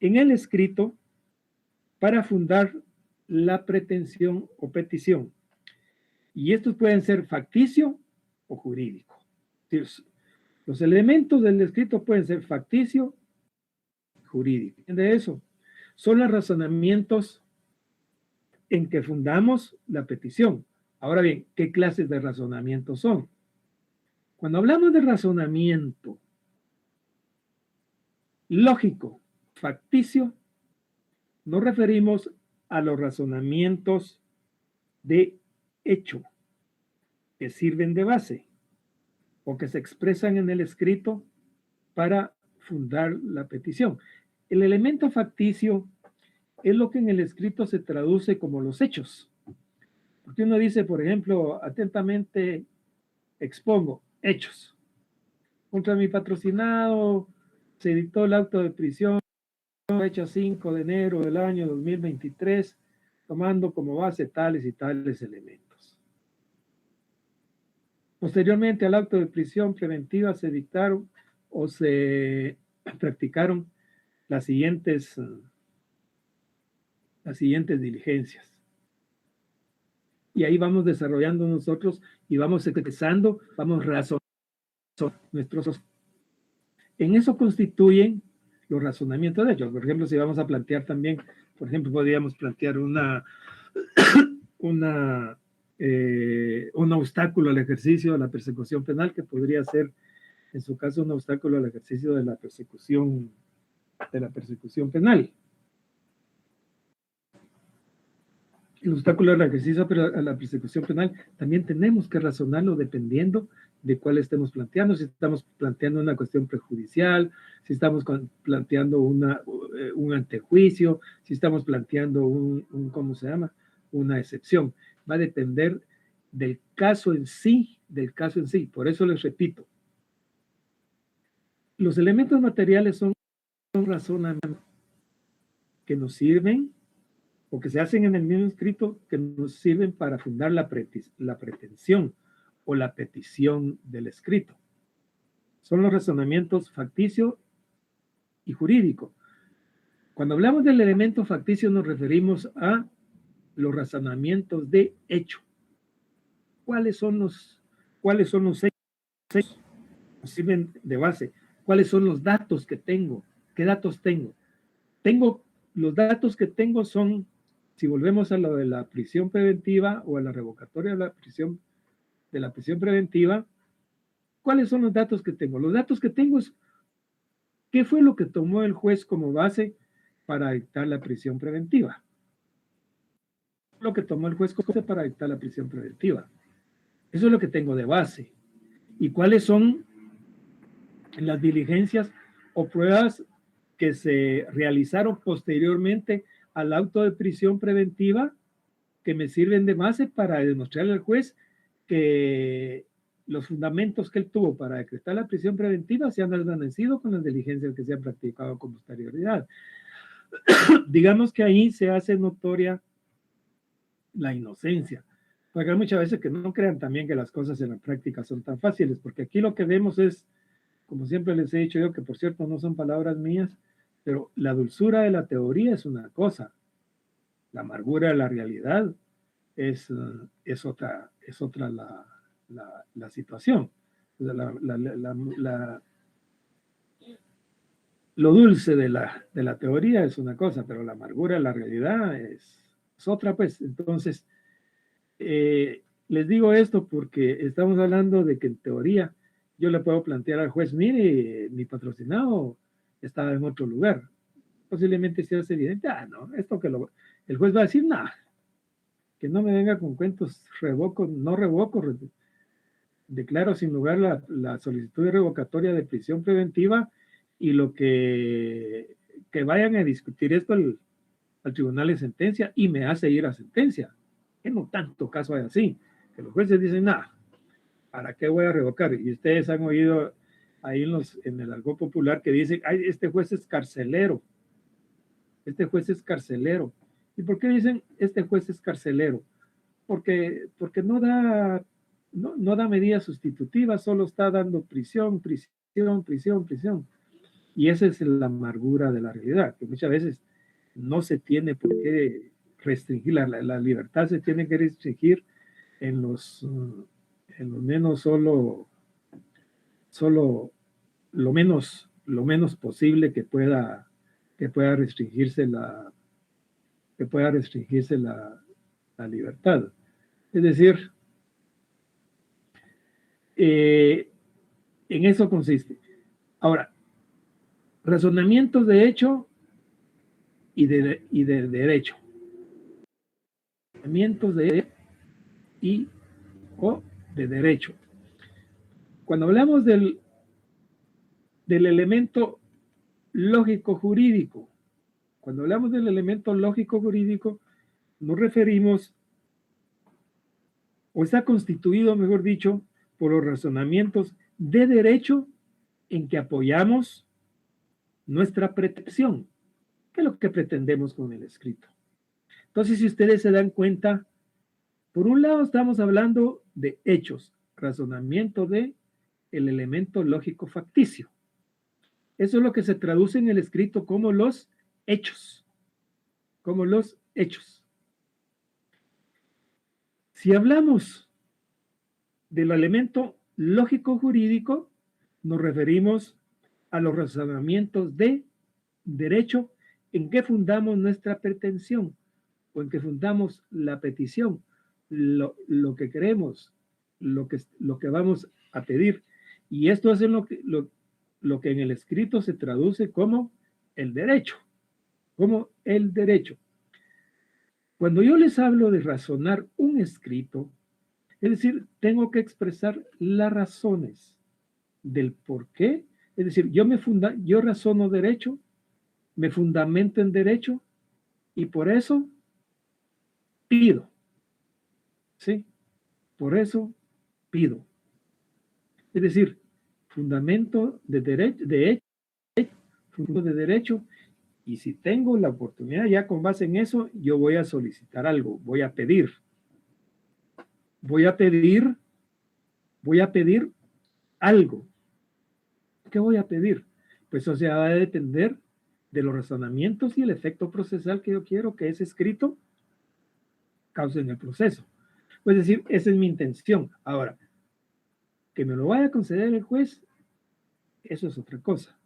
en el escrito para fundar la pretensión o petición. Y estos pueden ser facticio o jurídico. Los elementos del escrito pueden ser facticio, jurídico. De eso son los razonamientos en que fundamos la petición. Ahora bien, ¿qué clases de razonamientos son? Cuando hablamos de razonamiento lógico, facticio, nos referimos a los razonamientos de hecho que sirven de base o que se expresan en el escrito para fundar la petición. El elemento facticio es lo que en el escrito se traduce como los hechos. Porque uno dice, por ejemplo, atentamente expongo hechos. Contra mi patrocinado se dictó el auto de prisión fecha 5 de enero del año 2023, tomando como base tales y tales elementos. Posteriormente al acto de prisión preventiva se dictaron o se practicaron las siguientes diligencias. Y ahí vamos desarrollando nosotros y vamos expresando, vamos razonando nuestros. En eso constituyen los razonamientos de ellos. Por ejemplo, si vamos a plantear también, por ejemplo, podríamos plantear un obstáculo al ejercicio de la persecución penal, que podría ser, en su caso, un obstáculo al ejercicio de la persecución penal. El obstáculo al ejercicio a la persecución penal también tenemos que razonarlo dependiendo de cuál estemos planteando. Si estamos planteando una cuestión prejudicial, si estamos planteando un antejuicio, si estamos planteando ¿cómo se llama? Una excepción. Va a depender del caso en sí, Por eso les repito, los elementos materiales son razonamientos que nos sirven o que se hacen en el mismo escrito, que nos sirven para fundar la pretensión o la petición del escrito. Son los razonamientos facticio y jurídico. Cuando hablamos del elemento facticio nos referimos a los razonamientos de hecho. ¿Cuáles son los hechos que sirven de base? ¿Cuáles son los datos que tengo? ¿Qué datos tengo? Los datos que tengo son, si volvemos a lo de la prisión preventiva o a la revocatoria de la prisión preventiva, ¿cuáles son los datos que tengo? Los datos que tengo es qué fue lo que tomó el juez como base para dictar la prisión preventiva. Lo que tomó el juez como base para dictar la prisión preventiva. Eso es lo que tengo de base. ¿Y cuáles son las diligencias o pruebas que se realizaron posteriormente al auto de prisión preventiva que me sirven de base para demostrarle al juez que los fundamentos que él tuvo para decretar la prisión preventiva se han desvanecido con las diligencias que se han practicado con posterioridad? Digamos que ahí se hace notoria la inocencia. Porque hay muchas veces que no crean también que las cosas en la práctica son tan fáciles, porque aquí lo que vemos es, como siempre les he dicho yo, que por cierto no son palabras mías, pero la dulzura de la teoría es una cosa, la amargura de la realidad es otra la situación. Lo dulce de la teoría es una cosa, pero la amargura de la realidad es otra, pues. Entonces, les digo esto porque estamos hablando de que en teoría yo le puedo plantear al juez, mire, mi patrocinado estaba en otro lugar. Posiblemente sea evidente, no, esto que el juez va a decir, nada, que no me venga con cuentos, no revoco, declaro sin lugar la solicitud de revocatoria de prisión preventiva y lo que vayan a discutir esto al tribunal de sentencia y me hace ir a sentencia. Que no tanto caso hay así, que los jueces dicen, nada, ¿para qué voy a revocar? Y ustedes han oído ahí en el argot popular que dicen, ay, este juez es carcelero. Este juez es carcelero. ¿Y por qué dicen este juez es carcelero? Porque no da medidas sustitutivas, solo está dando prisión. Y esa es la amargura de la realidad, que muchas veces no se tiene por qué restringir, la libertad se tiene que restringir en los menos solo lo menos posible que pueda restringirse la libertad. Es decir, en eso consiste. Ahora, razonamientos de hecho y de derecho. Razonamientos de y o de derecho. Cuando hablamos del elemento lógico jurídico, nos referimos, o está constituido, mejor dicho, por los razonamientos de derecho en que apoyamos nuestra pretensión, que es lo que pretendemos con el escrito. Entonces, si ustedes se dan cuenta, por un lado estamos hablando de hechos, razonamiento de el elemento lógico facticio. Eso es lo que se traduce en el escrito como los hechos. Si hablamos del elemento lógico jurídico, nos referimos a los razonamientos de derecho en que fundamos nuestra pretensión o en que fundamos la petición, lo que queremos, lo que vamos a pedir. Y esto es lo que en el escrito se traduce como el derecho. Cuando yo les hablo de razonar un escrito, es decir, tengo que expresar las razones del por qué. Es decir, yo razono derecho, me fundamento en derecho y por eso pido. ¿Sí? Por eso pido. Es decir, fundamento de derecho, y si tengo la oportunidad ya con base en eso, yo voy a solicitar algo, voy a pedir algo. ¿Qué voy a pedir? Pues o sea, va a depender de los razonamientos y el efecto procesal que yo quiero que ese escrito cause en el proceso. Es decir, esa es mi intención. Ahora, que me lo vaya a conceder el juez, eso es otra cosa.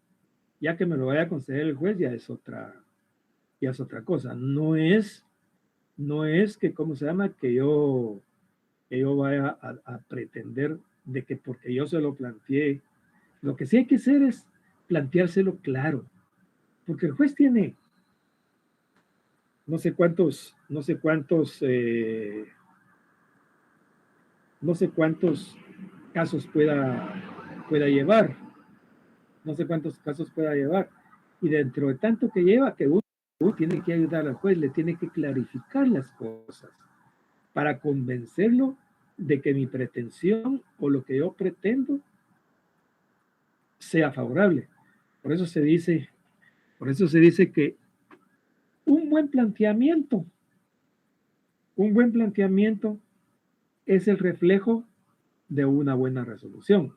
Ya que me lo vaya a conceder el juez, ya es otra cosa. No es que, ¿cómo se llama? Que yo vaya a pretender de que porque yo se lo planteé. Lo que sí hay que hacer es planteárselo claro. Porque el juez tiene no sé cuántos casos pueda llevar. Y dentro de tanto que lleva, que uno tiene que ayudar al juez, le tiene que clarificar las cosas para convencerlo de que mi pretensión o lo que yo pretendo sea favorable. Por eso se dice que un buen planteamiento es el reflejo de una buena resolución.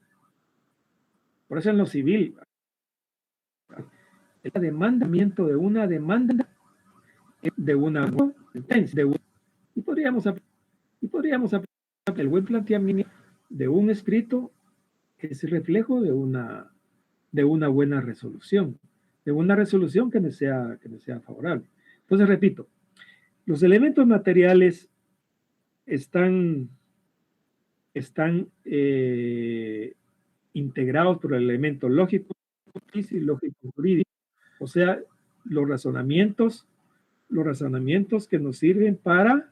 Por eso en lo civil, el demandamiento de una demanda de una sentencia. Y podríamos hablar el buen planteamiento de un escrito es el reflejo de una buena resolución, de una resolución que me sea favorable. Entonces, repito, los elementos materiales están integrados por el elemento lógico y lógico jurídico, o sea, los razonamientos que nos sirven para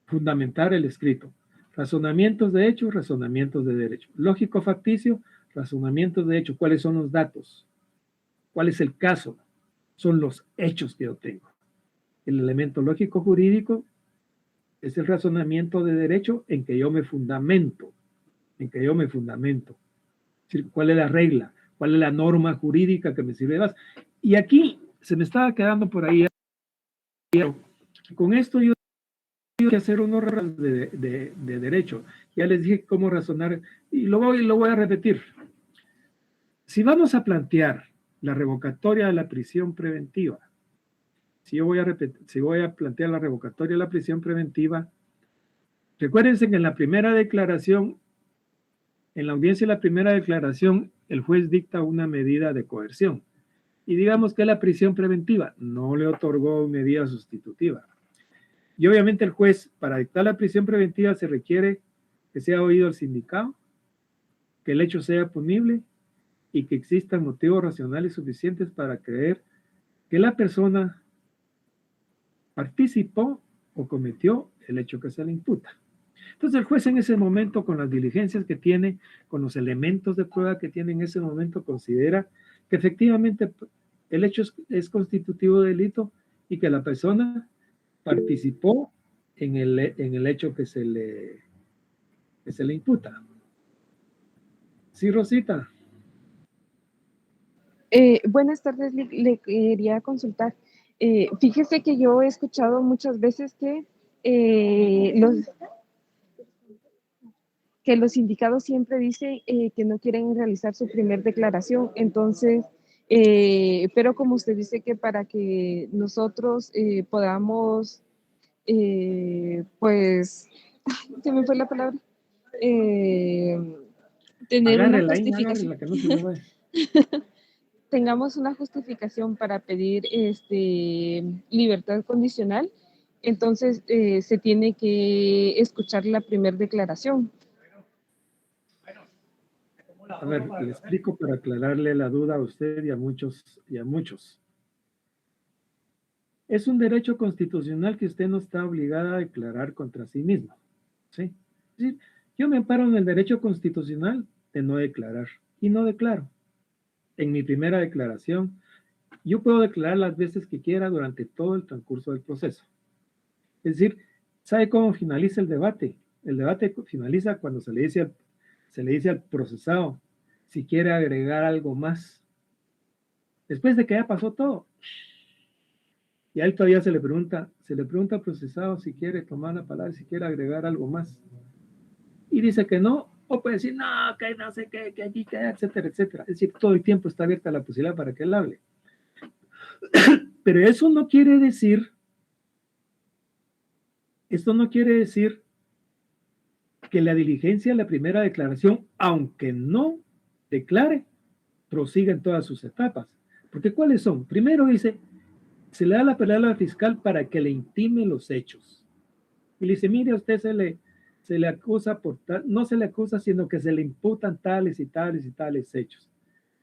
fundamentar el escrito. Razonamientos de hecho, razonamientos de derecho. Lógico facticio, razonamientos de hecho. ¿Cuáles son los datos? ¿Cuál es el caso? Son los hechos que yo tengo. El elemento lógico jurídico es el razonamiento de derecho en que yo me fundamento. ¿Cuál es la regla? ¿Cuál es la norma jurídica que me sirve más? Y aquí se me estaba quedando por ahí. Con esto yo tengo que hacer unos de derecho. Ya les dije cómo razonar y lo voy a repetir. Si vamos a plantear la revocatoria de la prisión preventiva, si voy a plantear la revocatoria de la prisión preventiva, recuérdense que en la primera declaración, en la audiencia de la primera declaración, el juez dicta una medida de coerción. Y digamos que la prisión preventiva no le otorgó medida sustitutiva. Y obviamente el juez, para dictar la prisión preventiva, se requiere que sea oído el sindicado, que el hecho sea punible y que existan motivos racionales suficientes para creer que la persona participó o cometió el hecho que se le imputa. Entonces el juez en ese momento, con las diligencias que tiene, con los elementos de prueba que tiene en ese momento, considera que efectivamente el hecho es constitutivo de delito y que la persona participó en el hecho que se le imputa. Sí, Rosita. Buenas tardes, le quería consultar. Fíjese que yo he escuchado muchas veces que los sindicados siempre dicen que no quieren realizar su primer declaración. Entonces, pero como usted dice que para que nosotros podamos, pues, se me fue la palabra, tener una Agárrela ahí, justificación. agárrela, que no se le vaya. Tengamos una justificación para pedir libertad condicional, entonces se tiene que escuchar la primera declaración. A ver, le explico para aclararle la duda a usted y a muchos. Es un derecho constitucional que usted no está obligada a declarar contra sí mismo. ¿Sí? Es decir, yo me amparo en el derecho constitucional de no declarar y no declaro. En mi primera declaración, yo puedo declarar las veces que quiera durante todo el transcurso del proceso. Es decir, ¿sabe cómo finaliza el debate? El debate finaliza cuando se le dice al procesado si quiere agregar algo más. Después de que ya pasó todo. Y a él todavía se le pregunta al procesado si quiere tomar la palabra, si quiere agregar algo más. Y dice que no, o puede decir, no, que no sé qué, que aquí, que allá, etcétera, etcétera. Es decir, todo el tiempo está abierta la posibilidad para que él hable. Pero eso no quiere decir, esto no quiere decir que la diligencia de la primera declaración, aunque no declare, prosiga en todas sus etapas. Porque ¿cuáles son? Primero dice, se le da la palabra al fiscal para que le intime los hechos. Y le dice, mire, a usted se le acusa por tal, no se le acusa, sino que se le imputan tales y tales y tales hechos.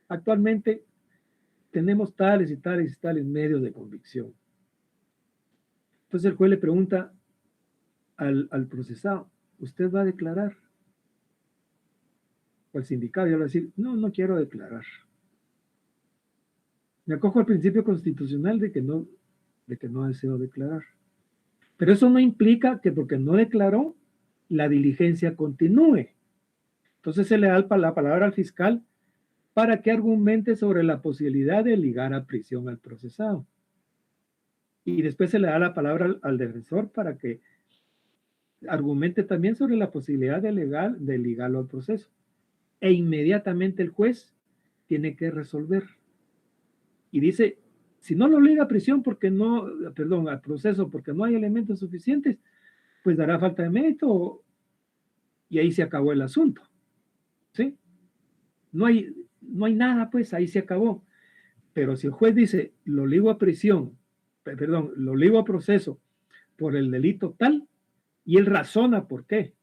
Actualmente tenemos tales y tales y tales medios de convicción. Entonces el juez le pregunta al procesado, ¿usted va a declarar? O el sindicato, y va a decir, no, no quiero declarar. Me acojo al principio constitucional de que no deseo declarar. Pero eso no implica que porque no declaró, la diligencia continúe. Entonces se le da la palabra al fiscal para que argumente sobre la posibilidad de ligar a prisión al procesado. Y después se le da la palabra al defensor para que argumente también sobre la posibilidad de ligarlo al proceso. E inmediatamente el juez tiene que resolver. Y dice, si no lo liga a prisión al proceso porque no hay elementos suficientes, pues dará falta de mérito y ahí se acabó el asunto. ¿Sí? No hay nada, pues ahí se acabó. Pero si el juez dice, lo ligo a prisión, lo ligo a proceso por el delito tal, y él razona por qué.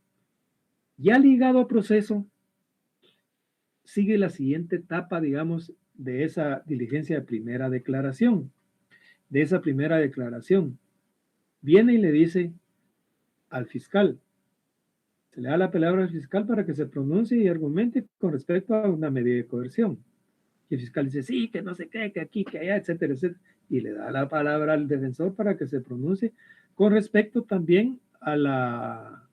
Ya ligado a proceso, sigue la siguiente etapa, digamos, de esa diligencia de primera declaración. De esa primera declaración. Viene y le dice al fiscal, se le da la palabra al fiscal para que se pronuncie y argumente con respecto a una medida de coerción. Y el fiscal dice, sí, que no sé qué, que aquí, que allá, etcétera, etcétera. Y le da la palabra al defensor para que se pronuncie con respecto también a la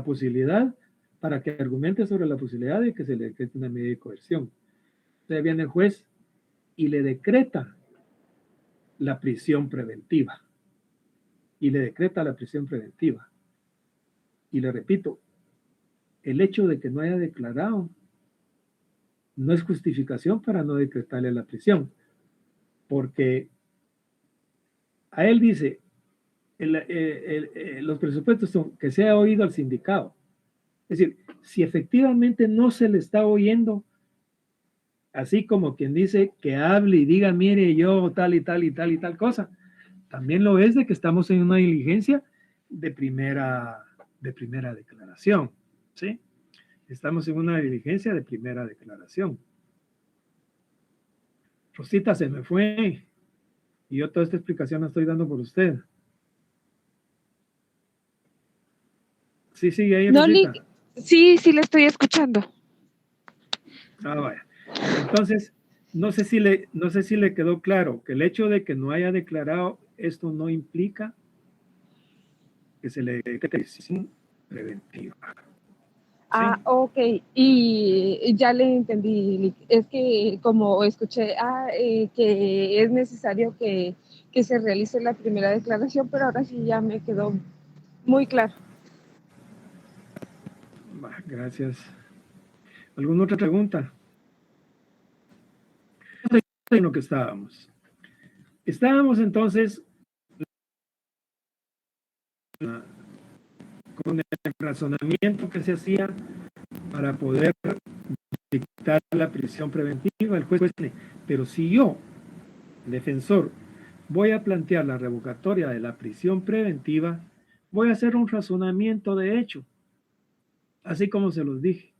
posibilidad, para que argumente sobre la posibilidad de que se le decrete una medida de coerción. Entonces viene el juez y le decreta la prisión preventiva. Y le repito, el hecho de que no haya declarado no es justificación para no decretarle la prisión, porque a él dice, los presupuestos son que sea oído al sindicado. Es decir, si efectivamente no se le está oyendo, así como quien dice que hable y diga, mire, yo tal y tal y tal y tal cosa, también lo es de que estamos en una diligencia de primera declaración, ¿sí? Estamos en una diligencia de primera declaración. Rosita se me fue y yo toda esta explicación la estoy dando por usted. Sí, sigue ahí, No, Rosita. sí, sí le estoy escuchando. Ah, vaya. Entonces, no sé si le quedó claro que el hecho de que no haya declarado esto no implica que se le decrete prisión preventiva. ¿Sí? Ah, ok, y ya le entendí. Es que como escuché que es necesario que se realice la primera declaración, pero ahora sí ya me quedó muy claro. Gracias. ¿Alguna otra pregunta? En lo que estábamos. Estábamos entonces con el razonamiento que se hacía para poder dictar la prisión preventiva. El juez tiene, pero si yo, defensor, voy a plantear la revocatoria de la prisión preventiva, voy a hacer un razonamiento de hecho, así como se los dije.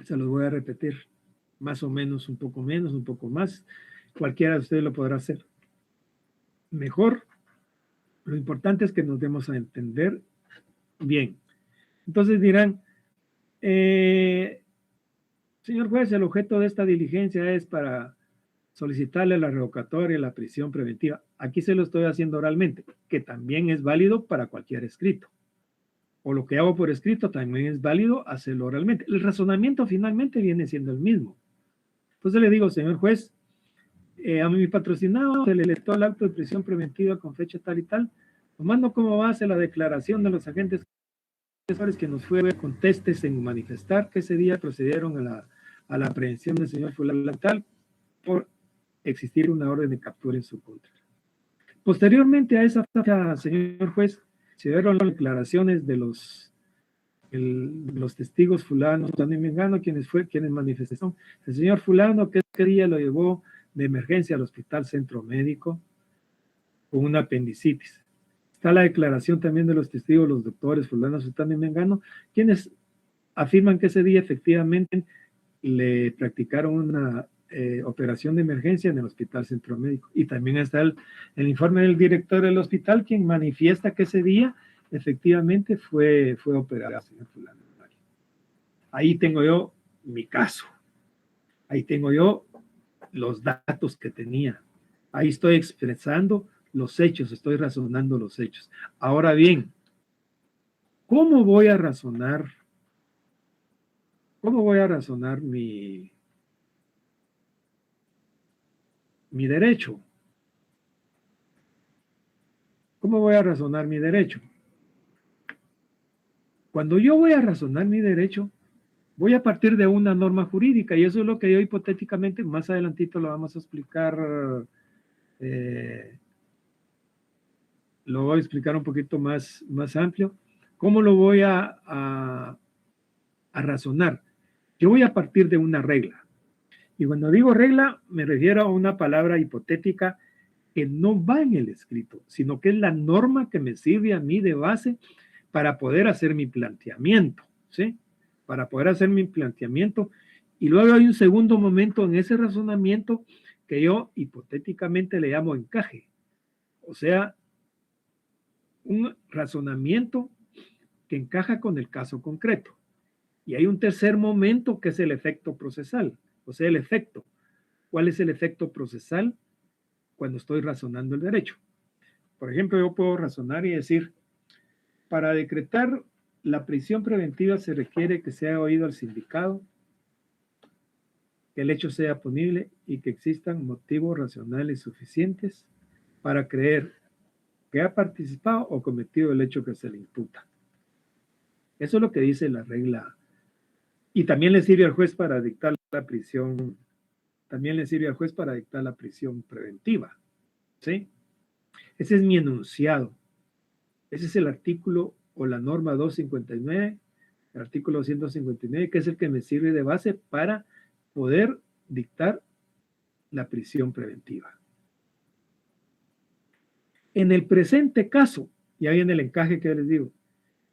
Se los voy a repetir, más o menos, un poco menos, un poco más. Cualquiera de ustedes lo podrá hacer. Mejor, lo importante es que nos demos a entender bien. Entonces dirán, señor juez, el objeto de esta diligencia es para solicitarle la revocatoria, la prisión preventiva. Aquí se lo estoy haciendo oralmente, que también es válido para cualquier escrito. O lo que hago por escrito también es válido hacerlo oralmente. El razonamiento finalmente viene siendo el mismo. Entonces le digo, señor juez, a mi patrocinado se le electó el acto de prisión preventiva con fecha tal y tal, tomando como base la declaración de los agentes que nos fue contestes en manifestar que ese día procedieron a la aprehensión del señor fulano tal por existir una orden de captura en su contra. Posteriormente a esa fecha, señor juez, se dieron las declaraciones de los testigos fulano y mengano, quienes manifestaron. El señor fulano que ese día lo llevó de emergencia al hospital centro médico con una apendicitis. Está la declaración también de los testigos, los doctores fulano, sultano y mengano, quienes afirman que ese día efectivamente le practicaron una operación de emergencia en el hospital centro médico. Y también está el informe del director del hospital, quien manifiesta que ese día efectivamente fue operado, señor fulano. Ahí tengo yo mi caso. Ahí tengo yo los datos que tenía. Ahí estoy expresando los hechos, estoy razonando los hechos. Ahora bien, ¿cómo voy a razonar mi derecho? ¿Cómo voy a razonar mi derecho? Cuando yo voy a razonar mi derecho, voy a partir de una norma jurídica y eso es lo que yo hipotéticamente, más adelantito lo vamos a explicar, lo voy a explicar un poquito más amplio. ¿Cómo lo voy a razonar? Yo voy a partir de una regla. Y cuando digo regla, me refiero a una palabra hipotética que no va en el escrito, sino que es la norma que me sirve a mí de base para poder hacer mi planteamiento, ¿sí? Para poder hacer mi planteamiento. Y luego hay un segundo momento en ese razonamiento que yo hipotéticamente le llamo encaje. O sea, un razonamiento que encaja con el caso concreto. Y hay un tercer momento que es el efecto procesal, o sea, el efecto. ¿Cuál es el efecto procesal cuando estoy razonando el derecho? Por ejemplo, yo puedo razonar y decir, para decretar la prisión preventiva se requiere que sea oído al sindicado, que el hecho sea punible y que existan motivos racionales suficientes para creer que ha participado o cometido el hecho que se le imputa. Eso es lo que dice la regla. Y también le sirve al juez para dictar la prisión. También le sirve al juez para dictar la prisión preventiva. ¿Sí? Ese es mi enunciado. Ese es el artículo o la norma 259, el artículo 159, que es el que me sirve de base para poder dictar la prisión preventiva. En el presente caso, ya viene el encaje que les digo,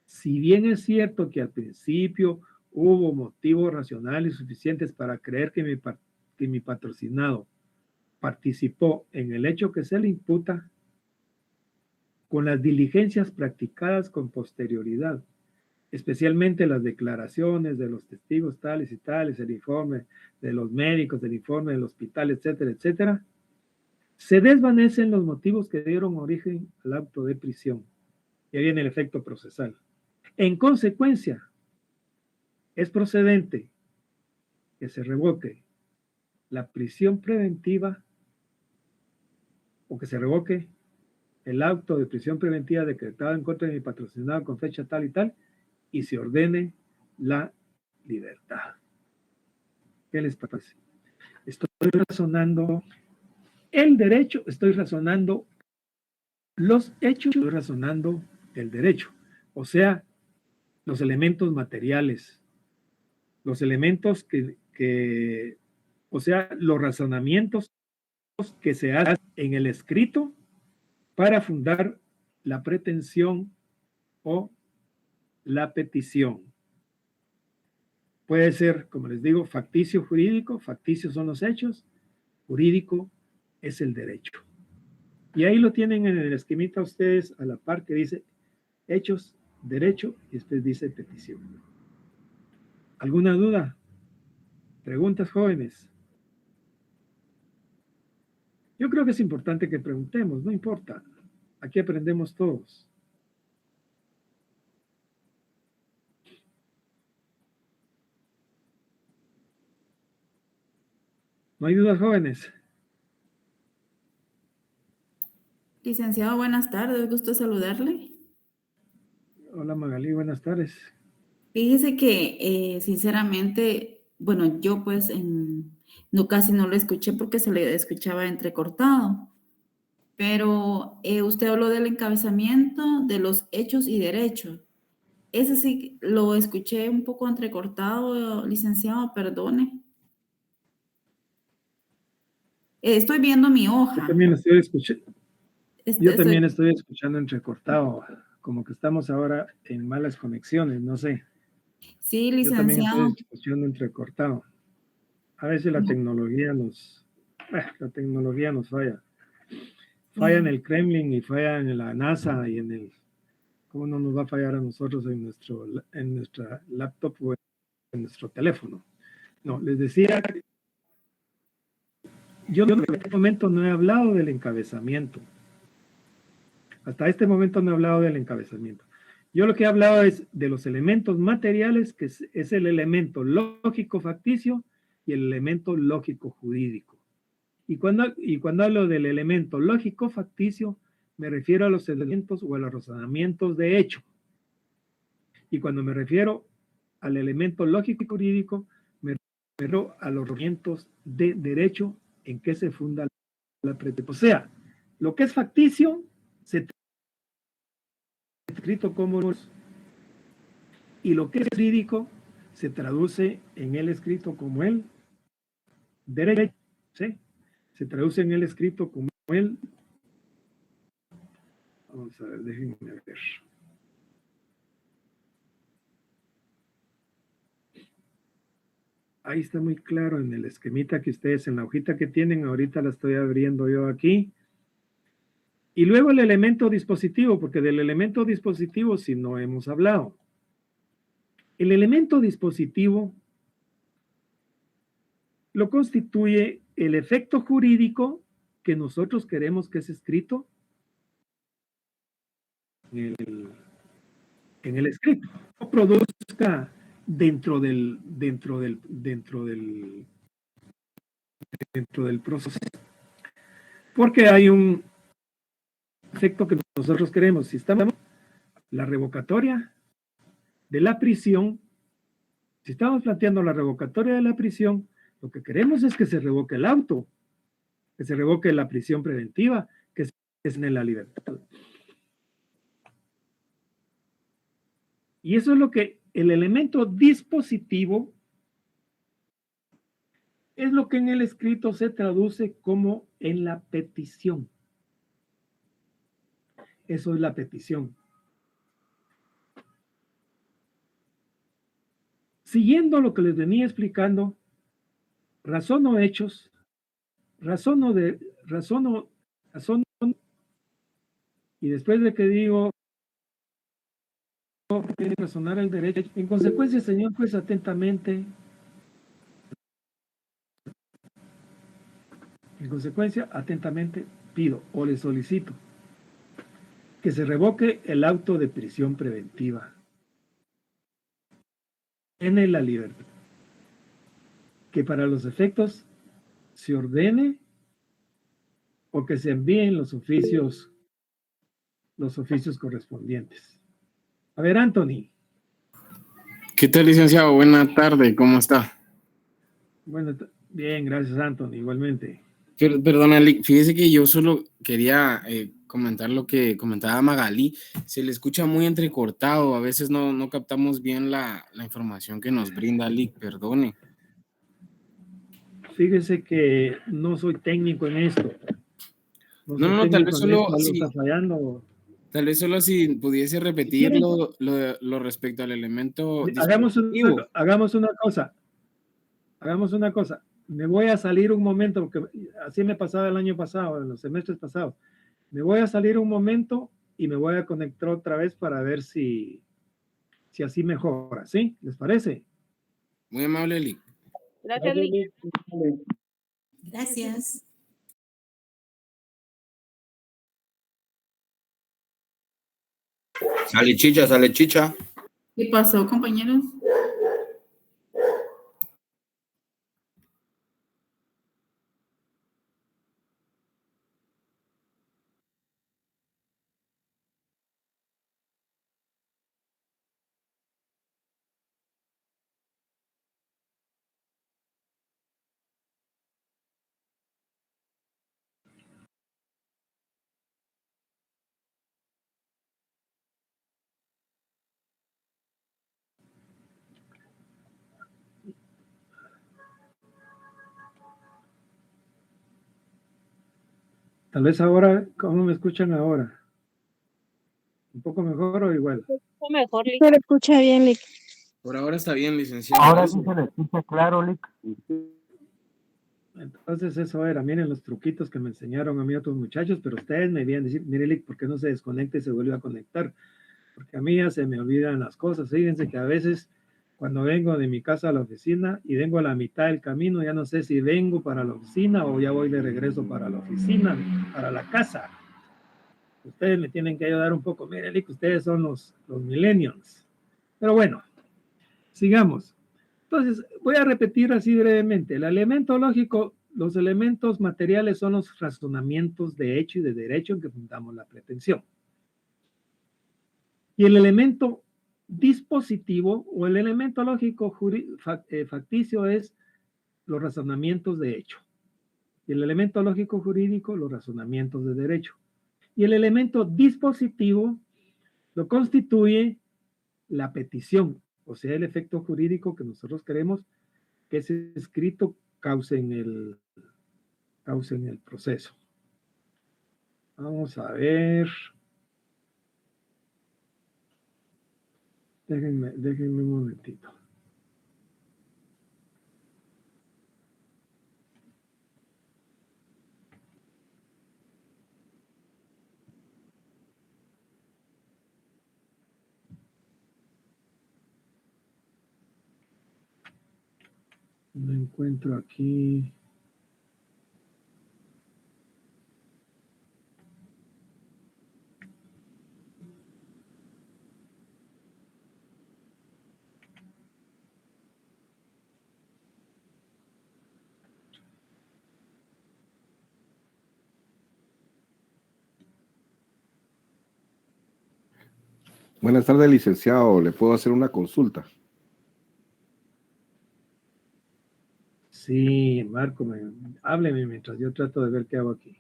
si bien es cierto que al principio hubo motivos racionales suficientes para creer que mi patrocinado participó en el hecho que se le imputa, con las diligencias practicadas con posterioridad, especialmente las declaraciones de los testigos tales y tales, el informe de los médicos, el informe del hospital, etcétera, etcétera, se desvanecen los motivos que dieron origen al auto de prisión. Y ahí viene el efecto procesal. En consecuencia, es procedente que se revoque la prisión preventiva o que se revoque el auto de prisión preventiva decretado en contra de mi patrocinado con fecha tal y tal y se ordene la libertad. ¿Qué les parece? Estoy razonando el derecho, estoy razonando los hechos, estoy razonando el derecho. O sea, los elementos materiales, los elementos o sea, los razonamientos que se hacen en el escrito para fundar la pretensión o la petición. Puede ser, como les digo, facticio jurídico, facticios son los hechos, jurídico es el derecho. Y ahí lo tienen en el esquemita ustedes a la par que dice hechos, derecho y después dice petición. ¿Alguna duda? ¿Preguntas, jóvenes? Yo creo que es importante que preguntemos, no importa. Aquí aprendemos todos. ¿No hay dudas, jóvenes? Licenciado, buenas tardes, gusto saludarle. Hola Magalí, buenas tardes. Fíjese que sinceramente, bueno, yo pues no casi no lo escuché porque se le escuchaba entrecortado, pero usted habló del encabezamiento de los hechos y derechos. Ese sí lo escuché un poco entrecortado, licenciado, perdone. Estoy viendo mi hoja. Yo también estoy escuchando. Yo Estoy- también estoy escuchando entrecortado, como que estamos ahora en malas conexiones, no sé. Sí, Yo también licenciado. estoy escuchando entrecortado. A veces la tecnología nos falla. Falla en el Kremlin y falla en la NASA y en el... ¿Cómo no nos va a fallar a nosotros en nuestra laptop o en nuestro teléfono? No, les decía que yo en este momento no he hablado del encabezamiento. Hasta este momento no he hablado del encabezamiento. Yo lo que he hablado es de los elementos materiales, que es el elemento lógico facticio y el elemento lógico jurídico. Y cuando hablo del elemento lógico facticio, me refiero a los elementos o a los razonamientos de hecho. Y cuando me refiero al elemento lógico y jurídico, me refiero a los razonamientos de derecho en que se funda la pretensión. O sea, lo que es facticio se escrito como y lo que es jurídico se traduce en el escrito como el derecho, ¿sí? Se traduce en el escrito como el... Vamos a ver, déjenme ver. Ahí está muy claro en el esquemita que ustedes, en la hojita que tienen, ahorita la estoy abriendo yo aquí. Y luego el elemento dispositivo, porque del elemento dispositivo sí no hemos hablado. El elemento dispositivo lo constituye el efecto jurídico que nosotros queremos que es escrito en el escrito, o produzca dentro del proceso. Porque hay un efecto que nosotros queremos. Si estamos la revocatoria de la prisión, si estamos planteando la revocatoria de la prisión, lo que queremos es que se revoque el auto, que se revoque la prisión preventiva, que se en la libertad. Y eso es lo que el elemento dispositivo es lo que en el escrito se traduce como en la petición. Eso es la petición. Siguiendo lo que les venía explicando, razono hechos, razono, y después de que digo, quiere razonar el derecho, en consecuencia, señor juez, atentamente, pido o le solicito que se revoque el auto de prisión preventiva en la libertad, que para los efectos se ordene o que se envíen los oficios correspondientes. A ver, Anthony. ¿Qué tal, licenciado? Buena tarde, ¿cómo está? Bueno, bien, gracias, Anthony, igualmente. Perdona, fíjese que yo solo quería comentar lo que comentaba Magalí. Se le escucha muy entrecortado, a veces no captamos bien la información que nos brinda Lick, perdone. Fíjese que no soy técnico en esto. No, tal vez solo está fallando. Tal vez solo si pudiese repetir lo respecto al elemento dispositivo. Hagamos una cosa. Me voy a salir un momento, porque así me pasaba el año pasado, en los semestres pasados. Me voy a salir un momento y me voy a conectar otra vez para ver si así mejora, ¿sí? ¿Les parece? Muy amable, Lick. Gracias, Lick. Gracias. Sale chicha. ¿Qué pasó, compañeros? Tal vez ahora, ¿cómo me escuchan ahora? ¿Un poco mejor o igual? Mejor, Lick. Se le escucha bien, Lick. Por ahora está bien, licenciado. Ahora sí se le escucha claro, Lick. Entonces eso era, miren los truquitos que me enseñaron a mí otros muchachos, pero ustedes me debían decir, mire Lick, ¿por qué no se desconecta y se vuelve a conectar? Porque a mí ya se me olvidan las cosas. Fíjense que a veces cuando vengo de mi casa a la oficina y vengo a la mitad del camino, ya no sé si vengo para la oficina o ya voy de regreso para la oficina, para la casa. Ustedes me tienen que ayudar un poco. Miren, Lick, ustedes son los millennials. Pero bueno, sigamos. Entonces, voy a repetir así brevemente. El elemento lógico, los elementos materiales son los razonamientos de hecho y de derecho en que fundamos la pretensión. Y el elemento dispositivo o el elemento lógico facticio es los razonamientos de hecho. Y el elemento lógico jurídico, los razonamientos de derecho. Y el elemento dispositivo lo constituye la petición, o sea, el efecto jurídico que nosotros queremos que ese escrito cause en el proceso. Vamos a ver. Déjenme un momentito. Lo encuentro aquí. Buenas tardes, licenciado. ¿Le puedo hacer una consulta? Sí, Marco, hábleme mientras yo trato de ver qué hago aquí.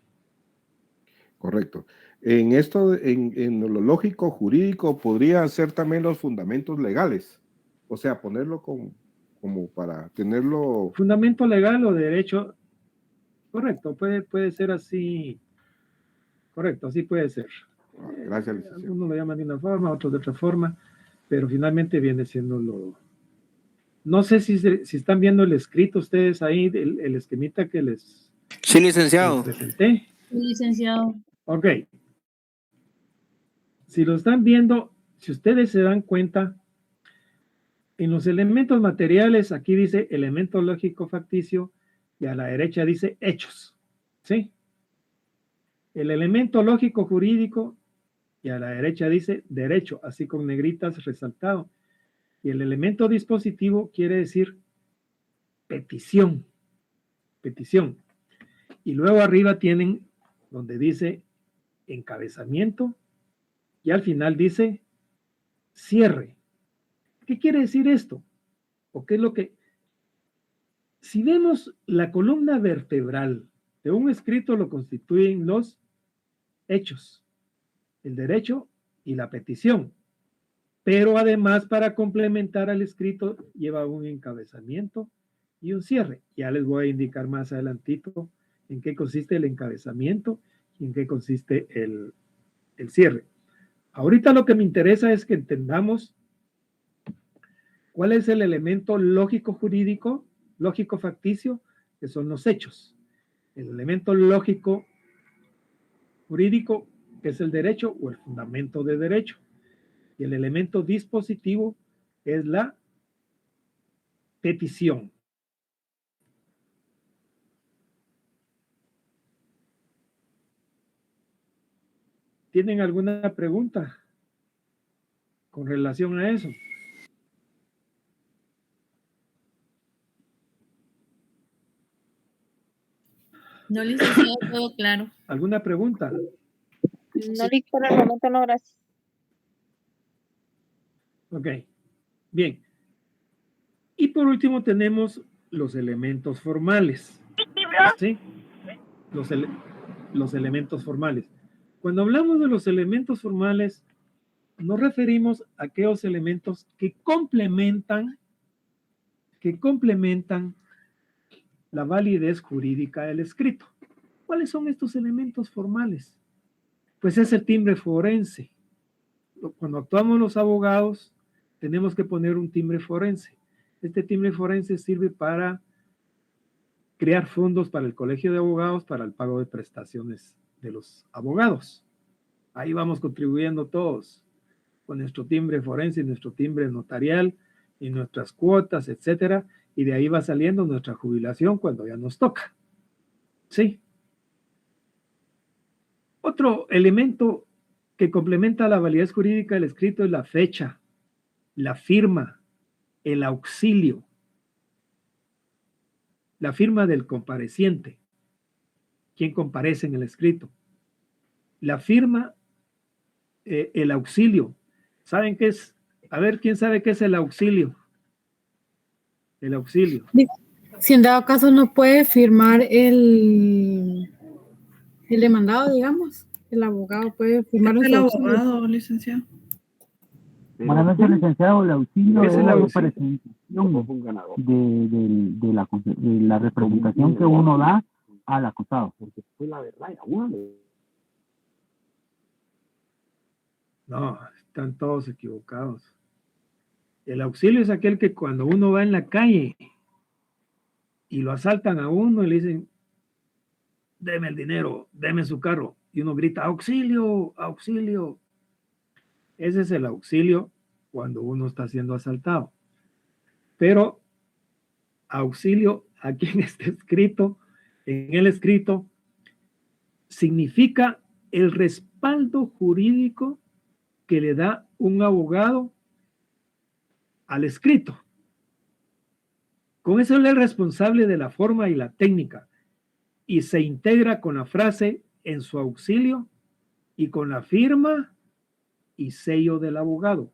Correcto. En esto, en lo lógico jurídico, podría ser también los fundamentos legales. O sea, ponerlo como para tenerlo. Fundamento legal o derecho, correcto, puede ser así, correcto, así puede ser. Gracias, licenciado. Algunos lo llaman de una forma, otros de otra forma, pero finalmente viene siendo lo... No sé si están viendo el escrito ustedes ahí, el esquemita que les, Sí, licenciado. que les presenté. Sí, licenciado. Ok. Si lo están viendo, si ustedes se dan cuenta, en los elementos materiales, aquí dice elemento lógico facticio y a la derecha dice hechos. ¿Sí? El elemento lógico jurídico y a la derecha dice derecho, así con negritas resaltado. Y el elemento dispositivo quiere decir petición. Petición. Y luego arriba tienen donde dice encabezamiento y al final dice cierre. ¿Qué quiere decir esto? ¿O qué es lo que... Si vemos la columna vertebral de un escrito lo constituyen los hechos, el derecho y la petición. Pero además para complementar al escrito lleva un encabezamiento y un cierre. Ya les voy a indicar más adelantito en qué consiste el encabezamiento y en qué consiste el cierre. Ahorita lo que me interesa es que entendamos cuál es el elemento lógico jurídico, lógico facticio, que son los hechos. El elemento lógico jurídico, que es el derecho o el fundamento de derecho. Y el elemento dispositivo es la petición. ¿Tienen alguna pregunta con relación a eso? No, licenciado, todo claro. ¿Alguna pregunta? No, Lic, por el momento no, gracias. Ok, bien. Y por último tenemos los elementos formales. ¿Sí? Los elementos formales. Cuando hablamos de los elementos formales, nos referimos a aquellos elementos que complementan la validez jurídica del escrito. ¿Cuáles son estos elementos formales? Pues es el timbre forense. Cuando actuamos los abogados, tenemos que poner un timbre forense. Este timbre forense sirve para crear fondos para el Colegio de Abogados para el pago de prestaciones de los abogados. Ahí vamos contribuyendo todos con nuestro timbre forense y nuestro timbre notarial y nuestras cuotas, etcétera, y de ahí va saliendo nuestra jubilación cuando ya nos toca. ¿Sí? Otro elemento que complementa la validez jurídica del escrito es la fecha, la firma, el auxilio, la firma del compareciente, quien comparece en el escrito, la firma, el auxilio. ¿Saben qué es? A ver, ¿quién sabe qué es el auxilio? El auxilio. Si en dado caso no puede firmar el demandado, digamos, el abogado puede firmar El auxilio. abogado, licenciado. Buenas noches, licenciado. El auxilio ¿Qué es es el la auxilio? representación de la representación que uno da al acusado. Porque fue la verdad, No, están todos equivocados. El auxilio es aquel que cuando uno va en la calle y lo asaltan a uno y le dicen, deme el dinero, deme su carro, y uno grita, auxilio, auxilio. Ese es el auxilio cuando uno está siendo asaltado. Pero auxilio, aquí en este escrito, en el escrito, significa el respaldo jurídico que le da un abogado al escrito. Con eso él es responsable de la forma y la técnica y se integra con la frase en su auxilio y con la firma y sello del abogado.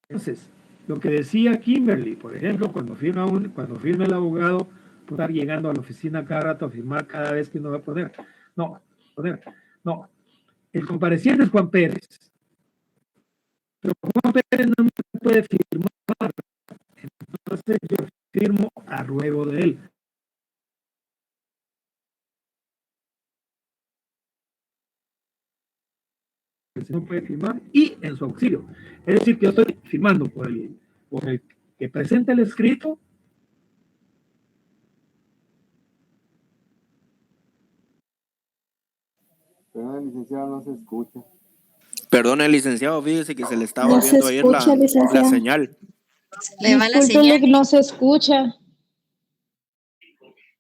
Entonces, lo que decía Kimberly, por ejemplo, cuando firma el abogado, puede estar llegando a la oficina cada rato a firmar cada vez que uno va a poner. No. El compareciente es Juan Pérez. Pero Juan Pérez no me puede firmar. Entonces yo firmo a ruego de él. No puede firmar y en su auxilio. Es decir, que yo estoy firmando por el que presenta el escrito. Pero el licenciado no se escucha. Perdone, licenciado, fíjese que se le está No se volviendo a ir escucha, la licenciado. señal. Le va la Disculpe, señal. no se escucha.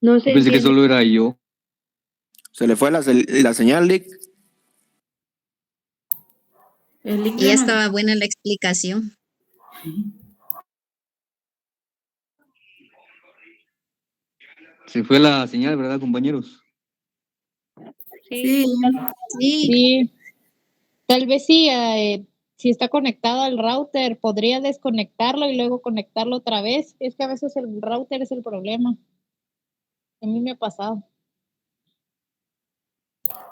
No se Pensé que entiende. solo era yo. Se le fue la señal, Lick. El link Y ya estaba buena la explicación. Se fue la señal, ¿verdad, compañeros? Sí. Sí, Sí, tal vez sí, si está conectado al router, podría desconectarlo y luego conectarlo otra vez. Es que a veces el router es el problema. A mí me ha pasado.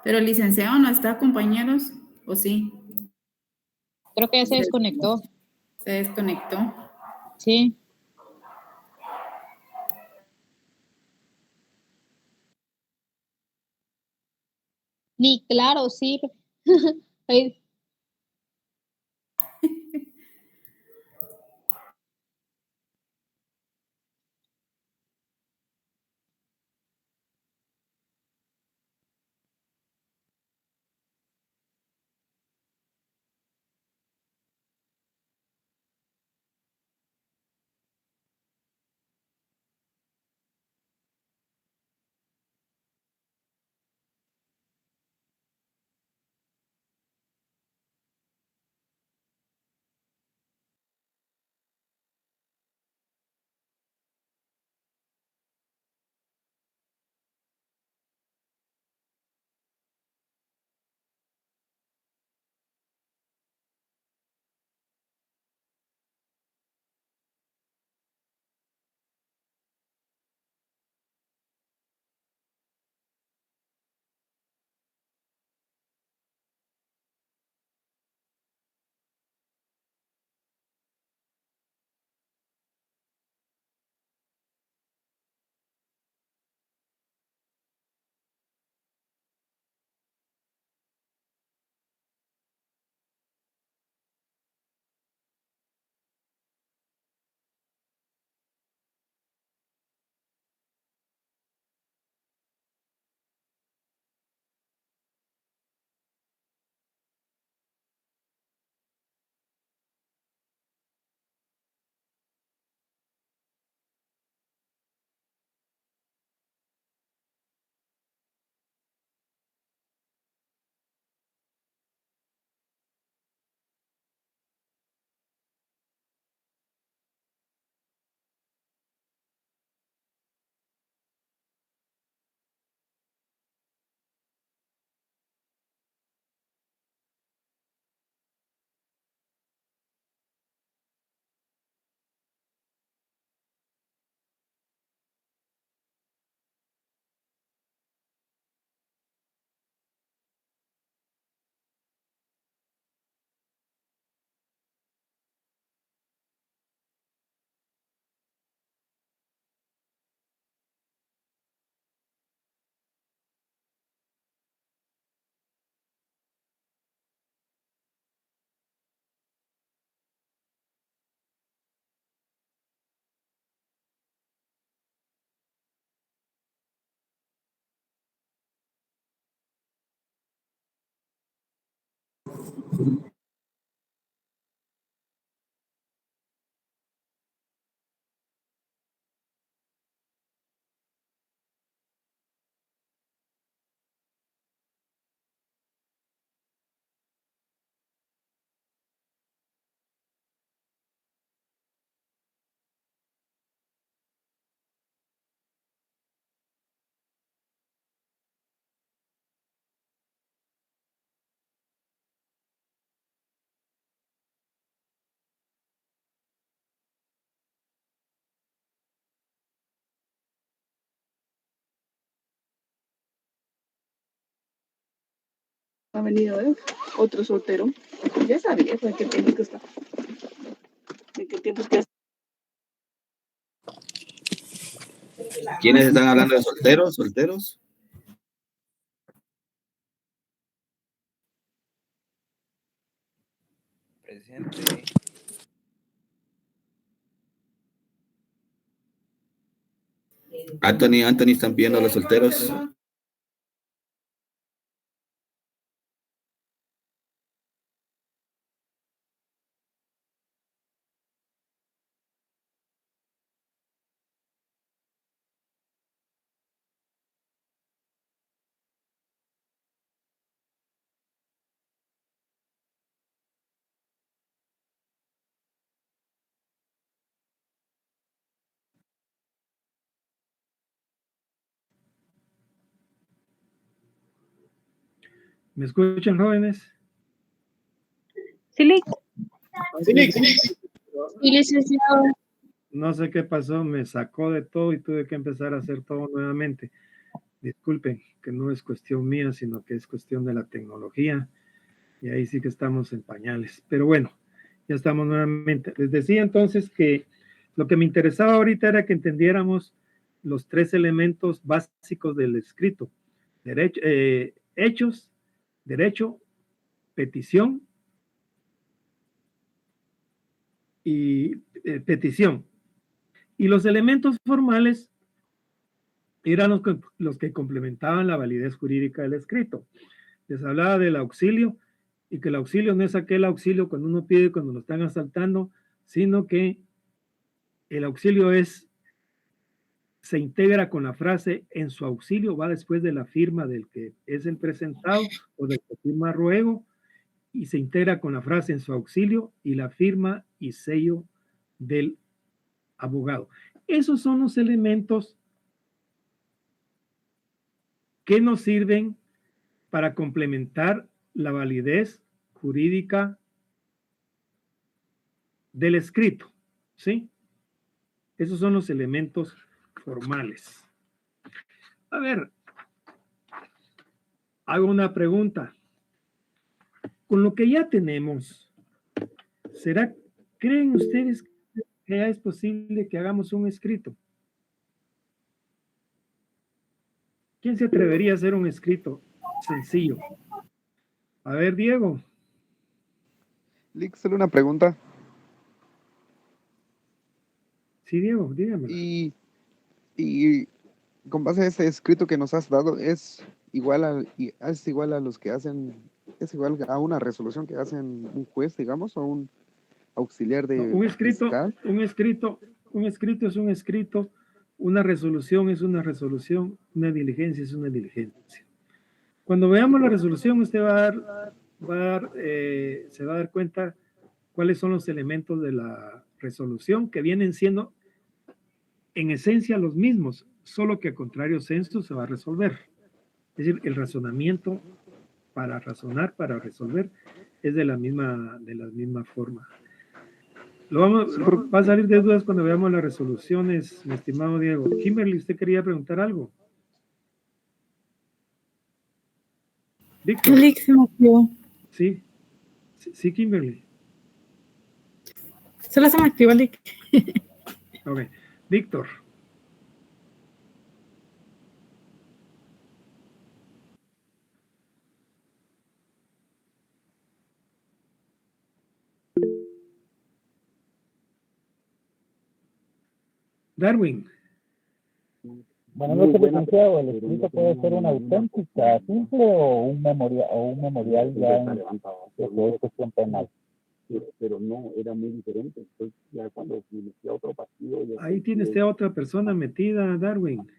Pero el licenciado no está, compañeros, ¿o sí? Creo que ya se desconectó. Se desconectó. Sí. Ni claro, sí. Ahí- ha venido otro soltero. Ya sabía de qué tiempo que está. De qué tiempo que está. ¿Quiénes están hablando de solteros? ¿Solteros? Presente. Anthony, están pidiendo a los solteros. ¿Me escuchan, jóvenes? Sí, Sí, licenciado. No sé qué pasó, me sacó de todo y tuve que empezar a hacer todo nuevamente. Disculpen, que no es cuestión mía, sino que es cuestión de la tecnología. Y ahí sí que estamos en pañales. Pero bueno, ya estamos nuevamente. Les decía entonces que lo que me interesaba ahorita era que entendiéramos los 3 elementos básicos del escrito. Hechos, derecho, petición y petición. Y los elementos formales eran los que complementaban la validez jurídica del escrito. Les hablaba del auxilio, y que el auxilio no es aquel auxilio cuando uno pide cuando lo están asaltando, sino que el auxilio se integra con la frase en su auxilio, va después de la firma del que es el presentado o del que firma ruego, y se integra con la frase en su auxilio y la firma y sello del abogado. Esos son los elementos que nos sirven para complementar la validez jurídica del escrito, ¿sí? Esos son los elementos formales. A ver, hago una pregunta. Con lo que ya tenemos, ¿creen ustedes que ya es posible que hagamos un escrito? ¿Quién se atrevería a hacer un escrito sencillo? A ver, Diego. Lick, solo una pregunta. Sí, Diego, dígame. Y con base a ese escrito que nos has dado, es igual a los que hacen, es igual a una resolución que hacen un juez, digamos, o un auxiliar de un escrito es un escrito, una resolución es una resolución, una diligencia es una diligencia. Cuando veamos la resolución, usted se va a dar cuenta cuáles son los elementos de la resolución que vienen siendo en esencia los mismos, solo que a contrario sensu se va a resolver. Es decir, el razonamiento para razonar, para resolver, es de la misma forma. Va a salir de dudas cuando veamos las resoluciones, mi estimado Diego. Kimberly, ¿usted quería preguntar algo? Víctor. Sí, Kimberly. Solo se me activó el link. Ok. Víctor. Darwin. Bueno, no sé, licenciado, el escrito puede ser una auténtica, simple o un memorial ya en lo que es cuestión penal. Pero no, era muy diferente. Entonces, ya cuando me metí a otro partido... Ahí tiene usted a otra persona metida, Darwin.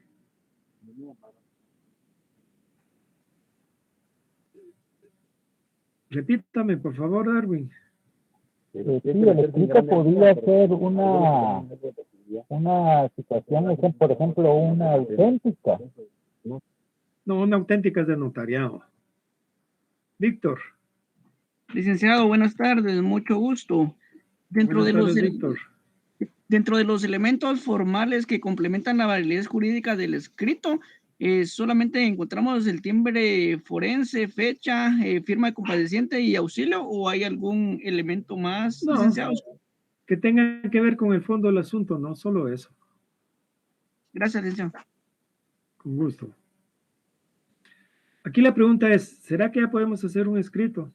Repítame, por favor, Darwin. Sí, el escrito podría ser una situación, por ejemplo, una auténtica. No, una auténtica es de notariado. Víctor. Licenciado, buenas tardes, mucho gusto. Dentro de los elementos formales que complementan la validez jurídica del escrito, ¿solamente encontramos el timbre forense, fecha, firma de compadeciente y auxilio, o hay algún elemento más, No, licenciados? que tenga que ver con el fondo del asunto, no solo eso. Gracias, licenciado. Con gusto. Aquí la pregunta es, ¿será que ya podemos hacer un escrito?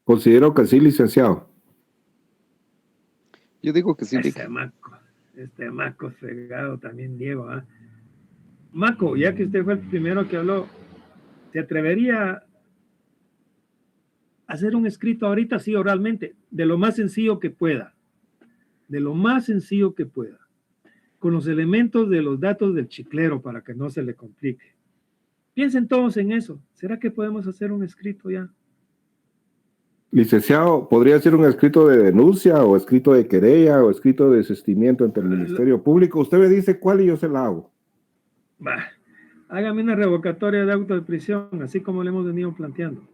Considero que sí, licenciado. Yo digo que sí, Lic. Este Maco fregado también, Diego. ¿Ah? Maco, ya que usted fue el primero que habló, ¿se atrevería a hacer un escrito ahorita, sí, oralmente, de lo más sencillo que pueda? De lo más sencillo que pueda. Con los elementos de los datos del chiclero para que no se le complique. Piensen todos en eso. ¿Será que podemos hacer un escrito ya? Licenciado, ¿podría ser un escrito de denuncia o escrito de querella o escrito de desistimiento ante el Ministerio Público? Usted me dice cuál y yo se la hago. Bah, hágame una revocatoria de auto de prisión, así como le hemos venido planteando.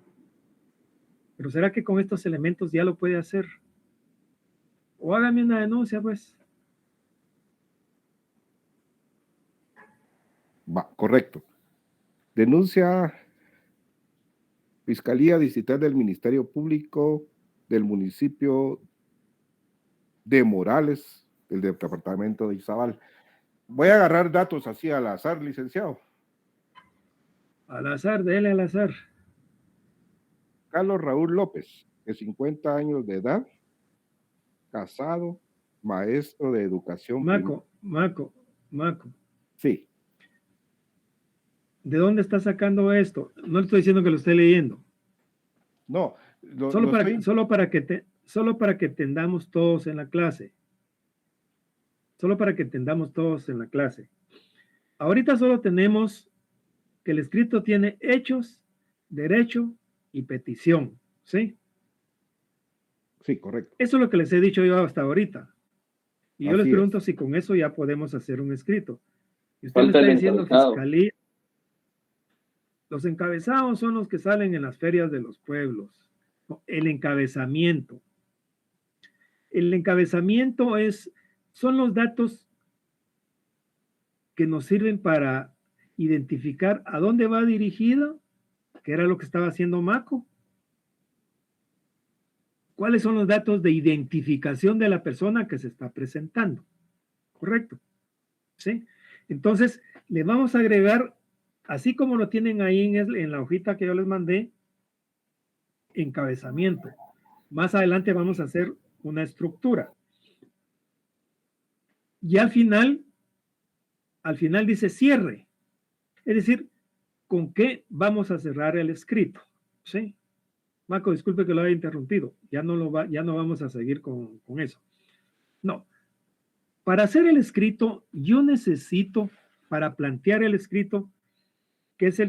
Pero ¿será que con estos elementos ya lo puede hacer? O hágame una denuncia, pues. Va, correcto. Denuncia Fiscalía Distrital del Ministerio Público del municipio de Morales, del departamento de Izabal. Voy a agarrar datos así al azar, licenciado. Al azar, dele al azar. Carlos Raúl López, de 50 años de edad, casado, maestro de educación. Maco. Sí. ¿De dónde está sacando esto? No le estoy diciendo que lo esté leyendo. No. Solo para que entendamos todos en la clase. Solo para que entendamos todos en la clase. Ahorita solo tenemos que el escrito tiene hechos, derecho y petición. ¿Sí? Sí, correcto. Eso es lo que les he dicho yo hasta ahorita. Y yo Así les pregunto si con eso ya podemos hacer un escrito. Y usted Falta me está el diciendo encabezado. fiscalía. Los encabezados son los que salen en las ferias de los pueblos. No, el encabezamiento. El encabezamiento son los datos que nos sirven para identificar a dónde va dirigido, que era lo que estaba haciendo Maco. ¿Cuáles son los datos de identificación de la persona que se está presentando? ¿Correcto? ¿Sí? Entonces, le vamos a agregar, así como lo tienen ahí en la hojita que yo les mandé, encabezamiento. Más adelante vamos a hacer una estructura. Y al final dice cierre. Es decir, ¿con qué vamos a cerrar el escrito? ¿Sí? Marco, disculpe que lo haya interrumpido. Ya no vamos a seguir con eso. No. Para hacer el escrito, yo necesito, para plantear el escrito, que es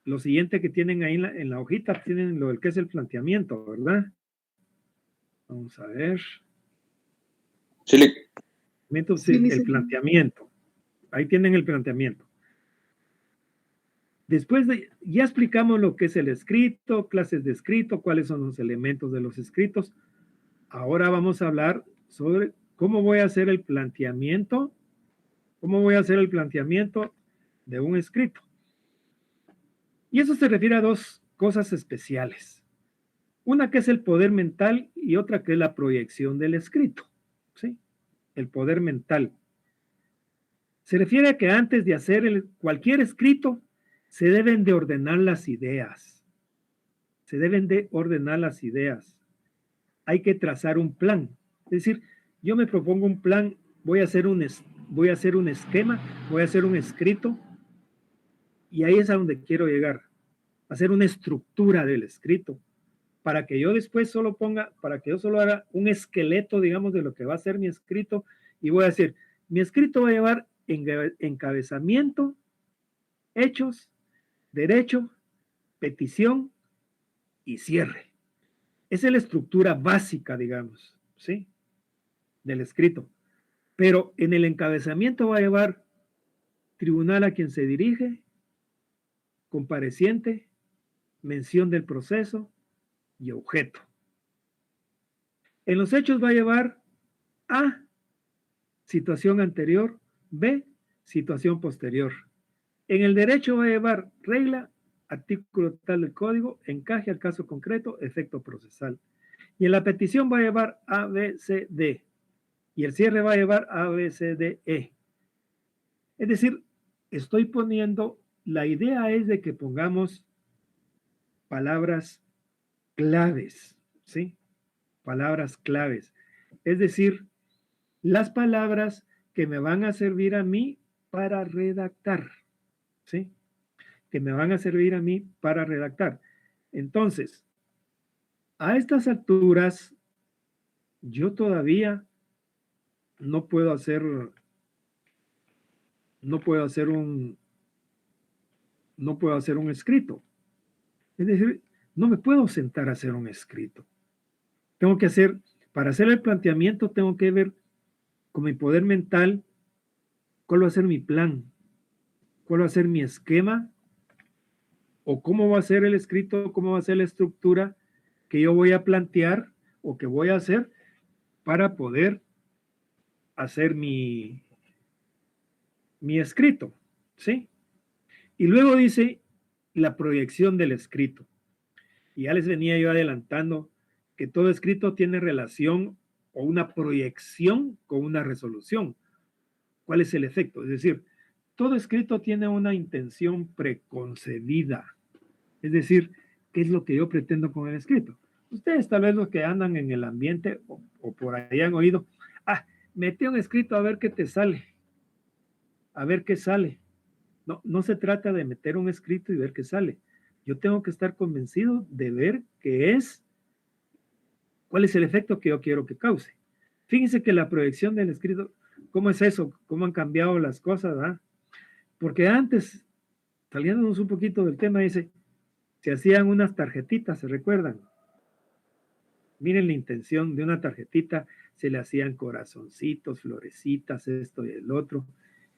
lo siguiente que tienen ahí en la hojita, tienen lo del que es el planteamiento, ¿verdad? Vamos a ver. Sí. El planteamiento. Ahí tienen el planteamiento. Después ya explicamos lo que es el escrito, clases de escrito, cuáles son los elementos de los escritos. Ahora vamos a hablar sobre cómo voy a hacer el planteamiento, de un escrito. Y eso se refiere a dos cosas especiales. Una que es el poder mental y otra que es la proyección del escrito. ¿Sí? El poder mental. Se refiere a que antes de hacer cualquier escrito, se deben de ordenar las ideas. Hay que trazar un plan. Es decir, yo me propongo un plan, voy a hacer un esquema, voy a hacer un escrito, y ahí es a donde quiero llegar. Hacer una estructura del escrito, para que yo después solo haga un esqueleto, digamos, de lo que va a ser mi escrito, y voy a decir, mi escrito va a llevar encabezamiento, hechos, derecho, petición y cierre. Esa es la estructura básica, digamos, ¿sí? Del escrito. Pero en el encabezamiento va a llevar tribunal a quien se dirige, compareciente, mención del proceso y objeto. En los hechos va a llevar a situación anterior, B, situación posterior. En el derecho va a llevar regla, artículo tal del código, encaje al caso concreto, efecto procesal. Y en la petición va a llevar A, B, C, D. Y el cierre va a llevar A, B, C, D, E. Es decir, estoy poniendo, la idea es de que pongamos palabras claves, ¿sí? Palabras claves. Es decir, las palabras que me van a servir a mí para redactar, ¿sí? Que me van a servir a mí para redactar. Entonces, a estas alturas, yo todavía no puedo hacer un escrito. Es decir, no me puedo sentar a hacer un escrito. Tengo que hacer, para hacer el planteamiento, tengo que ver con mi poder mental cuál va a ser mi plan, cuál va a ser mi esquema, o cómo va a ser el escrito, cómo va a ser la estructura que yo voy a plantear o que voy a hacer para poder hacer mi escrito, ¿sí? Y luego dice la proyección del escrito. Y ya les venía yo adelantando que todo escrito tiene relación o una proyección con una resolución. ¿Cuál es el efecto? Es decir, todo escrito tiene una intención preconcebida. Es decir, ¿qué es lo que yo pretendo con el escrito? Ustedes tal vez los que andan en el ambiente o por ahí han oído, mete un escrito a ver qué te sale. A ver qué sale. No se trata de meter un escrito y ver qué sale. Yo tengo que estar convencido de ver cuál es el efecto que yo quiero que cause. Fíjense que la proyección del escrito, ¿cómo es eso? ¿Cómo han cambiado las cosas? ¿Ah? Porque antes, saliéndonos un poquito del tema, se hacían unas tarjetitas, ¿se recuerdan? Miren la intención de una tarjetita, se le hacían corazoncitos, florecitas, esto y el otro,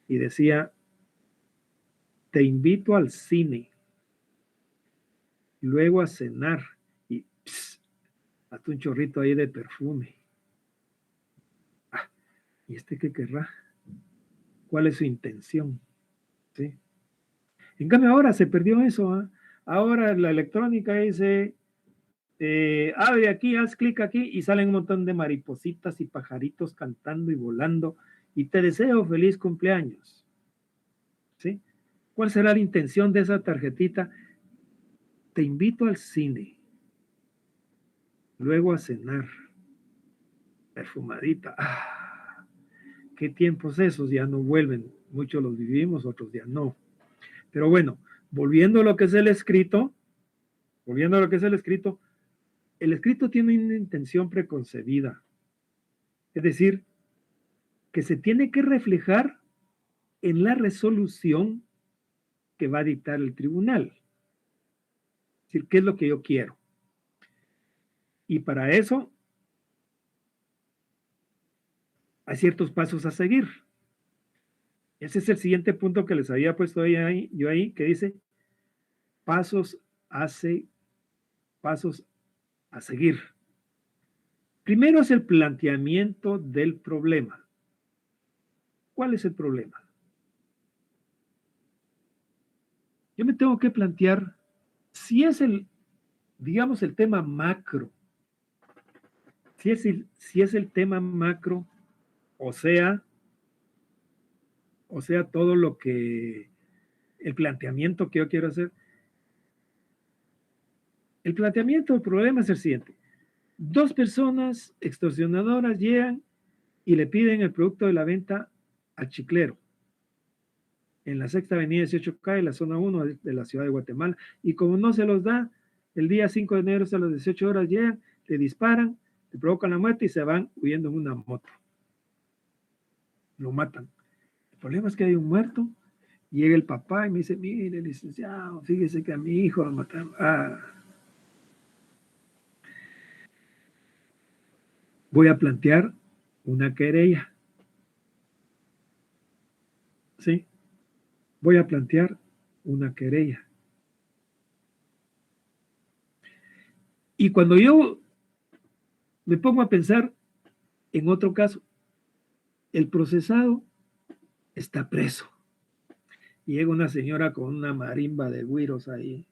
y decía, te invito al cine, luego a cenar, y hasta un chorrito ahí de perfume. ¿Y este qué querrá? ¿Cuál es su intención? ¿Sí? En cambio ahora se perdió eso. ¿Eh? Ahora la electrónica dice, abre aquí, haz clic aquí y salen un montón de maripositas y pajaritos cantando y volando y te deseo feliz cumpleaños. ¿Sí? ¿Cuál será la intención de esa tarjetita? Te invito al cine, luego a cenar, perfumadita. ¿Qué tiempos esos? Ya no vuelven. Muchos los vivimos, otros ya no. Pero bueno, volviendo a lo que es el escrito, el escrito tiene una intención preconcebida. Es decir, que se tiene que reflejar en la resolución que va a dictar el tribunal. Es decir, ¿qué es lo que yo quiero? Y para eso hay ciertos pasos a seguir. Ese es el siguiente punto que les había puesto yo ahí, que dice pasos a seguir. Primero es el planteamiento del problema. ¿Cuál es el problema? Yo me tengo que plantear si es digamos, el tema macro. Si es el tema macro, o sea, todo lo que, el planteamiento que yo quiero hacer. El planteamiento del problema es el siguiente. 2 personas extorsionadoras llegan y le piden el producto de la venta al chiclero en la 6ª Avenida 18K, en la zona 1 de la ciudad de Guatemala, y como no se los da, el día 5 de enero a las 18 horas llegan, le disparan, le provocan la muerte y se van huyendo en una moto. Lo matan. El problema es que hay un muerto, llega el papá y me dice, mire, licenciado, fíjese que a mi hijo lo mataron. Voy a plantear una querella. ¿Sí? Voy a plantear una querella. Y cuando yo me pongo a pensar en otro caso, el procesado está preso. Y llega una señora con una marimba de güiros ahí,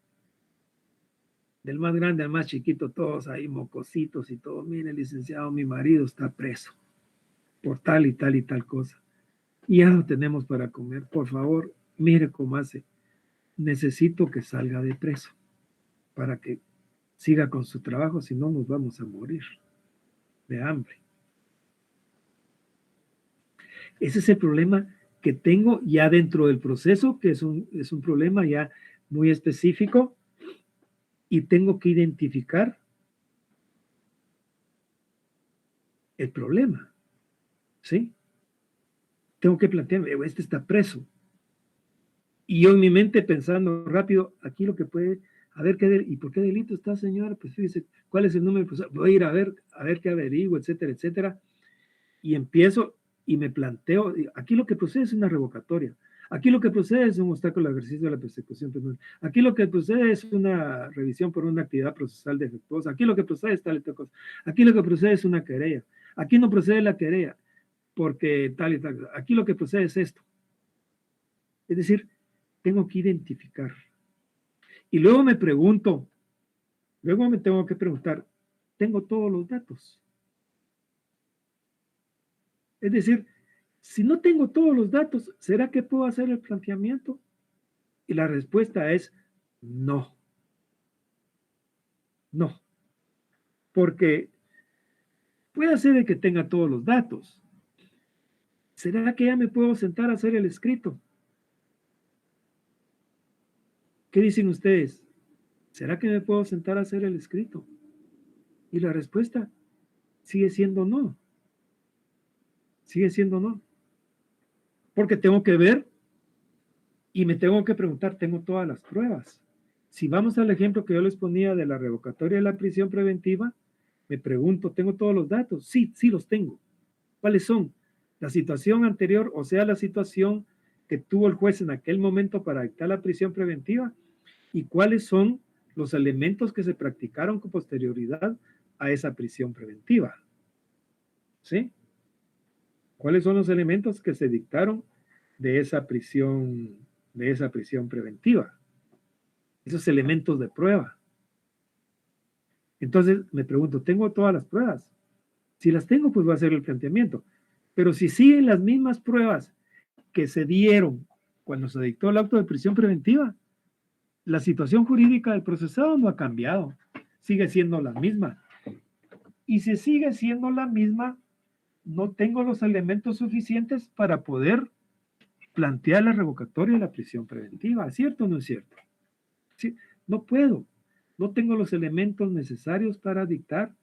del más grande al más chiquito, todos ahí mocositos y todo. Mire, licenciado, mi marido está preso por tal y tal y tal cosa. Y ya no tenemos para comer. Por favor, mire cómo hace. Necesito que salga de preso para que siga con su trabajo, si no nos vamos a morir de hambre. Ese es el problema que tengo ya dentro del proceso, que es un problema ya muy específico, y tengo que identificar el problema, ¿sí? Tengo que plantearme, este está preso. Y yo en mi mente pensando rápido, aquí lo que puede, a ver, ¿y por qué delito está, señora? Pues fíjese, ¿cuál es el número? Pues voy a ir a ver qué averiguo, etcétera, etcétera. Y empiezo y me planteo, aquí lo que procede es una revocatoria. Aquí lo que procede es un obstáculo al ejercicio de la persecución penal. Aquí lo que procede es una revisión por una actividad procesal defectuosa. Aquí lo que procede es tal y tal cosa. Aquí lo que procede es una querella. Aquí no procede la querella porque tal y tal. Aquí lo que procede es esto. Es decir, tengo que identificar. Y luego me pregunto, luego me tengo que preguntar, ¿tengo todos los datos? Es decir, si no tengo todos los datos, ¿será que puedo hacer el planteamiento? Y la respuesta es no. No. Porque puede ser de que tenga todos los datos. ¿Será que ya me puedo sentar a hacer el escrito? ¿Qué dicen ustedes? ¿Será que me puedo sentar a hacer el escrito? Y la respuesta sigue siendo no. Sigue siendo no. Porque tengo que ver y me tengo que preguntar, ¿tengo todas las pruebas? Si vamos al ejemplo que yo les ponía de la revocatoria de la prisión preventiva, me pregunto, ¿tengo todos los datos? Sí, sí los tengo. ¿Cuáles son? La situación anterior, o sea, la situación que tuvo el juez en aquel momento para dictar la prisión preventiva, y cuáles son los elementos que se practicaron con posterioridad a esa prisión preventiva. ¿Sí? ¿Cuáles son los elementos que se dictaron de esa prisión preventiva? Esos elementos de prueba. Entonces me pregunto, ¿tengo todas las pruebas? Si las tengo, pues voy a hacer el planteamiento. Pero si siguen las mismas pruebas que se dieron cuando se dictó el auto de prisión preventiva, la situación jurídica del procesado no ha cambiado. Sigue siendo la misma. Y si sigue siendo la misma, no tengo los elementos suficientes para poder plantear la revocatoria de la prisión preventiva. ¿Es cierto o no es cierto? ¿Sí? No puedo. No tengo los elementos necesarios para dictar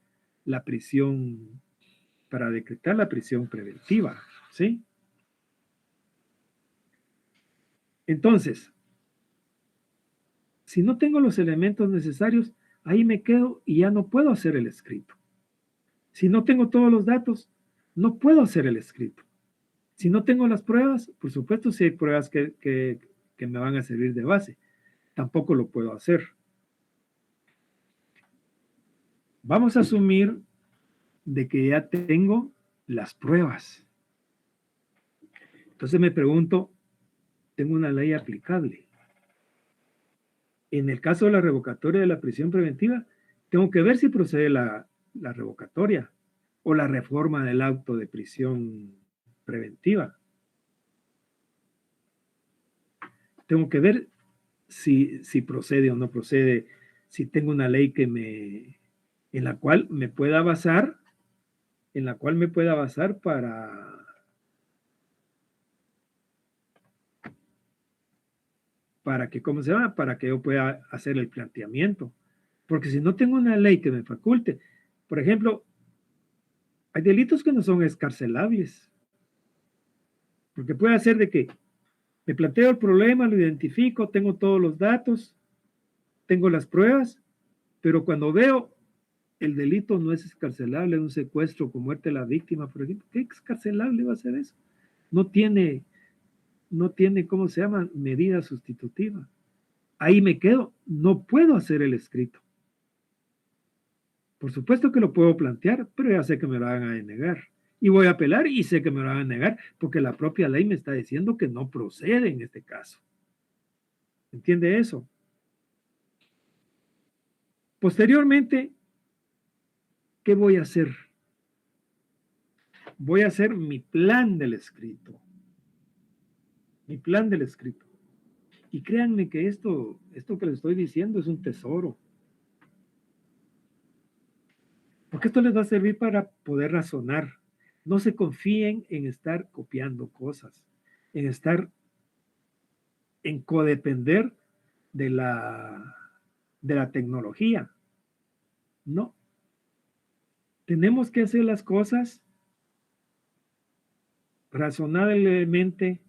la prisión, para decretar la prisión preventiva. ¿Sí? Entonces, si no tengo los elementos necesarios, ahí me quedo y ya no puedo hacer el escrito. Si no tengo todos los datos, no puedo hacer el escrito. Si no tengo las pruebas, por supuesto, si hay pruebas que me van a servir de base, tampoco lo puedo hacer. Vamos a asumir de que ya tengo las pruebas. Entonces me pregunto, ¿tengo una ley aplicable? En el caso de la revocatoria de la prisión preventiva, tengo que ver si procede la revocatoria o la reforma del auto de prisión preventiva. Tengo que ver si procede o no procede, si tengo una ley en la cual me pueda basar, para que, ¿cómo se llama? Para que yo pueda hacer el planteamiento. Porque si no tengo una ley que me faculte, por ejemplo, hay delitos que no son excarcelables. Porque puede ser de que me planteo el problema, lo identifico, tengo todos los datos, tengo las pruebas, pero cuando veo el delito no es excarcelable, un secuestro con muerte de la víctima, por ejemplo, ¿qué excarcelable va a ser eso? No tiene, ¿cómo se llama? Medida sustitutiva. Ahí me quedo, no puedo hacer el escrito. Por supuesto que lo puedo plantear, pero ya sé que me lo van a denegar. Y voy a apelar y sé que me lo van a negar porque la propia ley me está diciendo que no procede en este caso. ¿Entiende eso? Posteriormente, ¿qué voy a hacer? Voy a hacer mi plan del escrito. Mi plan del escrito. Y créanme que esto que les estoy diciendo es un tesoro. Porque esto les va a servir para poder razonar. No se confíen en estar copiando cosas, en codepender de la tecnología. No. Tenemos que hacer las cosas razonablemente,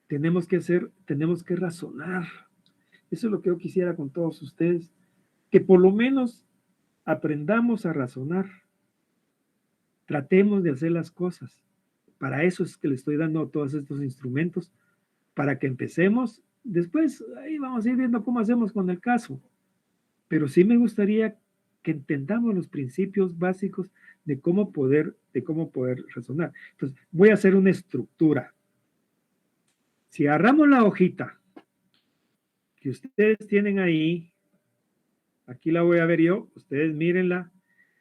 tenemos que razonar. Eso es lo que yo quisiera con todos ustedes, que por lo menos aprendamos a razonar. Tratemos de hacer las cosas. Para eso es que le estoy dando todos estos instrumentos, para que empecemos. Después, ahí vamos a ir viendo cómo hacemos con el caso. Pero sí me gustaría que entendamos los principios básicos de cómo poder razonar. Entonces, voy a hacer una estructura. Si agarramos la hojita que ustedes tienen ahí, aquí la voy a ver yo, ustedes mírenla,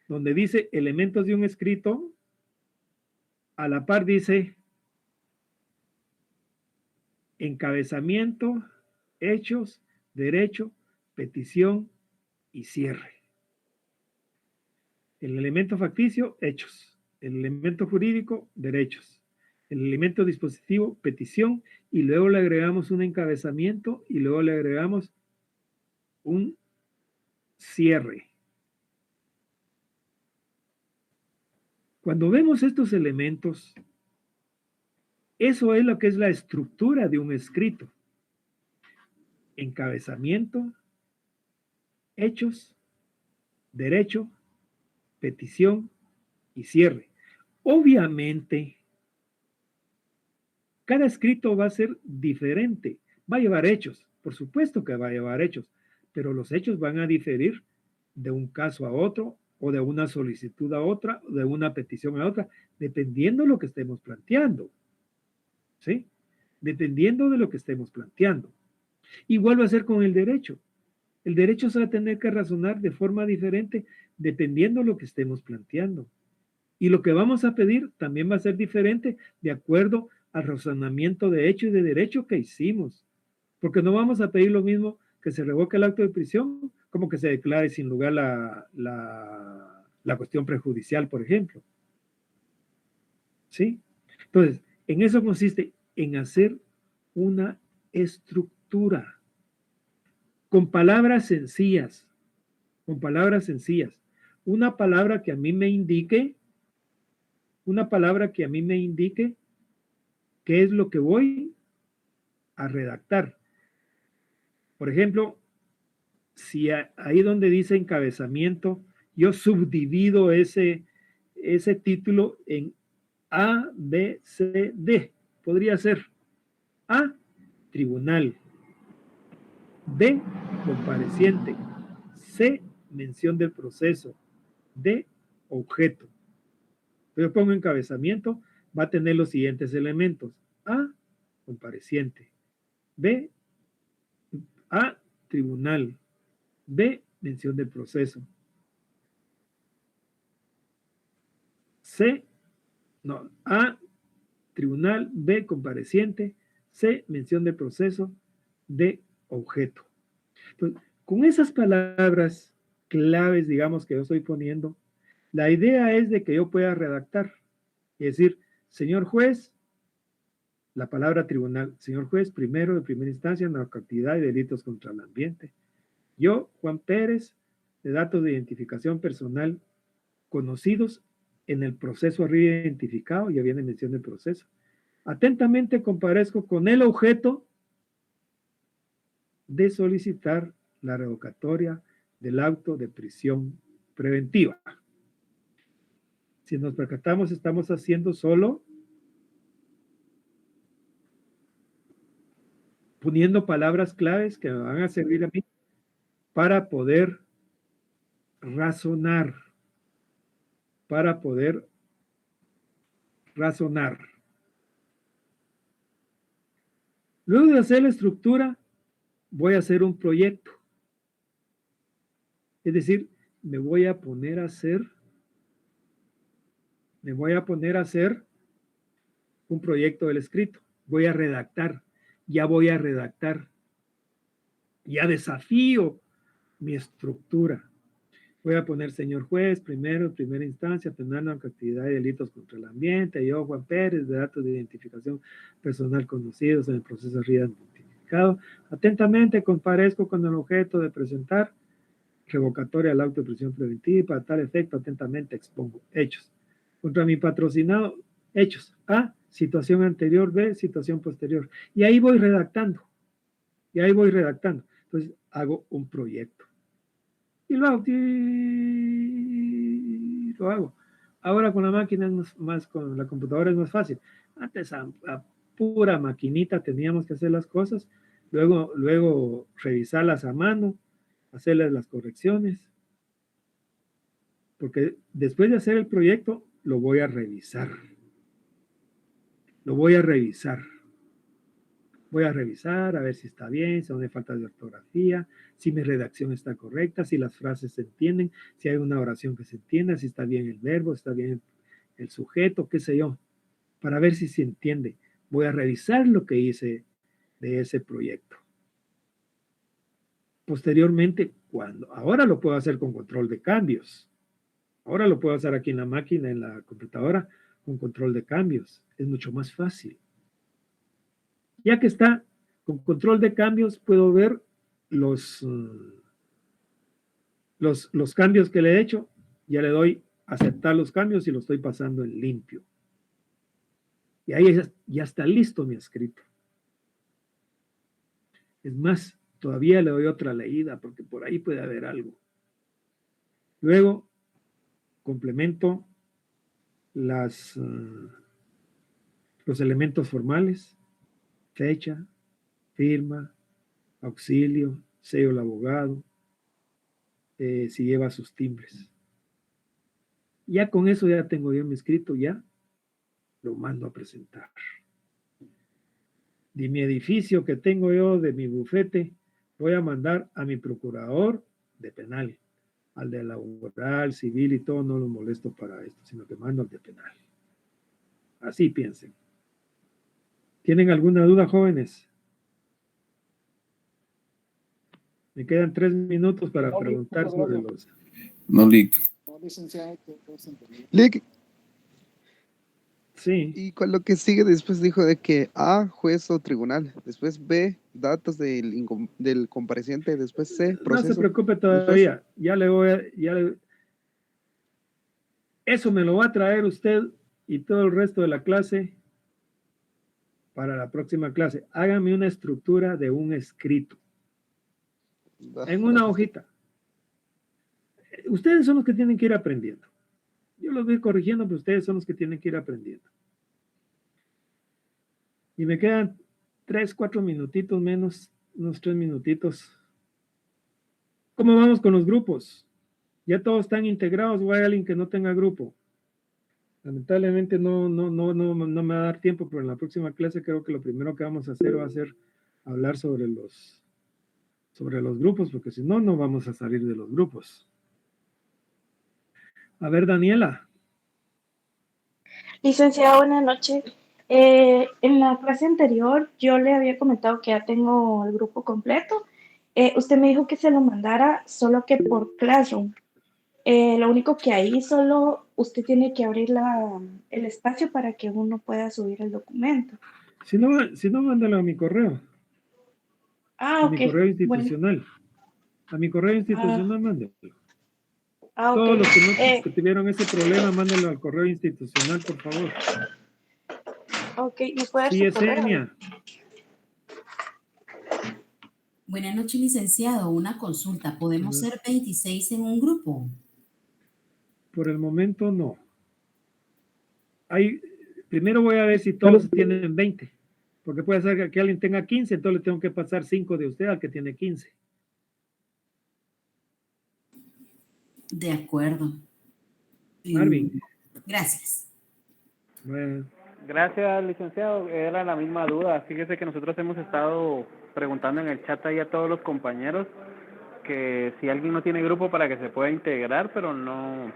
donde dice elementos de un escrito, a la par dice encabezamiento, hechos, derecho, petición y cierre. El elemento facticio, hechos. El elemento jurídico, derechos. El elemento dispositivo, petición, y luego le agregamos un encabezamiento y luego le agregamos un cierre. Cuando vemos estos elementos, eso es lo que es la estructura de un escrito. Encabezamiento, hechos, derecho, petición y cierre. Obviamente, cada escrito va a ser diferente. Va a llevar hechos, por supuesto que va a llevar hechos, pero los hechos van a diferir de un caso a otro, o de una solicitud a otra, o de una petición a otra, dependiendo de lo que estemos planteando. ¿Sí? Dependiendo de lo que estemos planteando. Igual va a ser con el derecho. El derecho se va a tener que razonar de forma diferente dependiendo de lo que estemos planteando. Y lo que vamos a pedir también va a ser diferente de acuerdo al razonamiento de hecho y de derecho que hicimos. Porque no vamos a pedir lo mismo que se revoque el acto de prisión como que se declare sin lugar la cuestión prejudicial, por ejemplo. ¿Sí? Entonces, en eso consiste en hacer una estructura con palabras sencillas, una palabra que a mí me indique qué es lo que voy a redactar. Por ejemplo, si ahí donde dice encabezamiento, yo subdivido ese título en A, B, C, D. Podría ser A, tribunal. B, compareciente. C, mención del proceso. D, objeto. Yo pongo encabezamiento, va a tener los siguientes elementos. A, compareciente. B, A, tribunal. B, mención del proceso. A, tribunal. B, compareciente. C, mención del proceso. D, objeto. Entonces, con esas palabras claves, digamos, que yo estoy poniendo, la idea es de que yo pueda redactar. Es decir, señor juez, la palabra tribunal, señor juez, primero de primera instancia, narcoactividad y delitos contra el ambiente. Yo, Juan Pérez, de datos de identificación personal conocidos en el proceso arriba identificado, ya viene mención del proceso. Atentamente comparezco con el objeto de solicitar la revocatoria del auto de prisión preventiva. Si nos percatamos, estamos haciendo solo poniendo palabras claves que me van a servir a mí para poder razonar, para poder razonar. Luego de hacer la estructura, voy a hacer un proyecto. Es decir, me voy a poner a hacer un proyecto del escrito. Voy a redactar. Ya voy a redactar. Ya desafío mi estructura. Voy a poner señor juez, primera instancia, penal, actividad y delitos contra el ambiente, yo, Juan Pérez, de datos de identificación personal conocidos en el proceso RIA notificado. Atentamente comparezco con el objeto de presentar revocatoria al auto de prisión preventiva y para tal efecto atentamente expongo hechos. Contra mi patrocinado, hechos. A, situación anterior. B, situación posterior. Y ahí voy redactando. Entonces hago un proyecto. Y lo hago. Ahora con la máquina es más, con la computadora es más fácil. Antes a pura maquinita teníamos que hacer las cosas, luego revisarlas a mano, hacerles las correcciones, porque después de hacer el proyecto lo voy a revisar. Voy a revisar a ver si está bien, si no hay falta de ortografía, si mi redacción está correcta, si las frases se entienden, si hay una oración que se entienda, si está bien el verbo, si está bien el sujeto, qué sé yo, para ver si se entiende. Voy a revisar lo que hice de ese proyecto. Posteriormente, ahora lo puedo hacer con control de cambios. Ahora lo puedo hacer aquí en la máquina, en la computadora, con control de cambios. Es mucho más fácil. Ya que está con control de cambios, puedo ver los cambios que le he hecho. Ya le doy a aceptar los cambios y lo estoy pasando en limpio. Y ahí ya está listo mi escrito. Es más, todavía le doy otra leída porque por ahí puede haber algo. Luego, complemento los elementos formales. Fecha, firma, auxilio, sello del abogado, si lleva sus timbres. Ya con eso ya tengo yo mi escrito, ya lo mando a presentar. De mi edificio que tengo yo, de mi bufete, voy a mandar a mi procurador de penal, al de laboral, civil y todo, no lo molesto para esto, sino que mando al de penal. Así piensen. ¿Tienen alguna duda, jóvenes? Me quedan 3 minutos para preguntar sobre los... No, Lic. Lic. Sí. Y con lo que sigue después dijo de que A, juez o tribunal, después B, datos del compareciente, después C, proceso. No se preocupe todavía, eso me lo va a traer usted y todo el resto de la clase para la próxima clase. Hágame una estructura de un escrito. En una hojita. Ustedes son los que tienen que ir aprendiendo. Yo los voy corrigiendo, pero ustedes son los que tienen que ir aprendiendo. Y me quedan 3, 4 minutitos menos, unos 3 minutitos. ¿Cómo vamos con los grupos? ¿Ya todos están integrados o hay alguien que no tenga grupo? Lamentablemente no me va a dar tiempo, pero en la próxima clase creo que lo primero que vamos a hacer va a ser hablar sobre los grupos, porque si no, no vamos a salir de los grupos. A ver, Daniela. Licenciado, buenas noches. En la clase anterior yo le había comentado que ya tengo el grupo completo. Usted me dijo que se lo mandara solo que por Classroom. Lo único que ahí solo usted tiene que abrir el espacio para que uno pueda subir el documento. Si no, mándalo a mi correo. Ah, ok. A mi correo institucional. Bueno. A mi correo institucional, mándelo. Todos los que tuvieron ese problema, mándenlo al correo institucional, por favor. Ok, ¿me puede dar sí, su correo? Yesenia. Buenas noches, licenciado. Una consulta. ¿Podemos ser 26 en un grupo? Por el momento, no. Primero voy a ver si todos tienen 20. Porque puede ser que alguien tenga 15, entonces le tengo que pasar 5 de usted al que tiene 15. De acuerdo. Marvin. Gracias. Bueno, Gracias, licenciado. Era la misma duda. Fíjese que nosotros hemos estado preguntando en el chat ahí a todos los compañeros que si alguien no tiene grupo para que se pueda integrar, pero no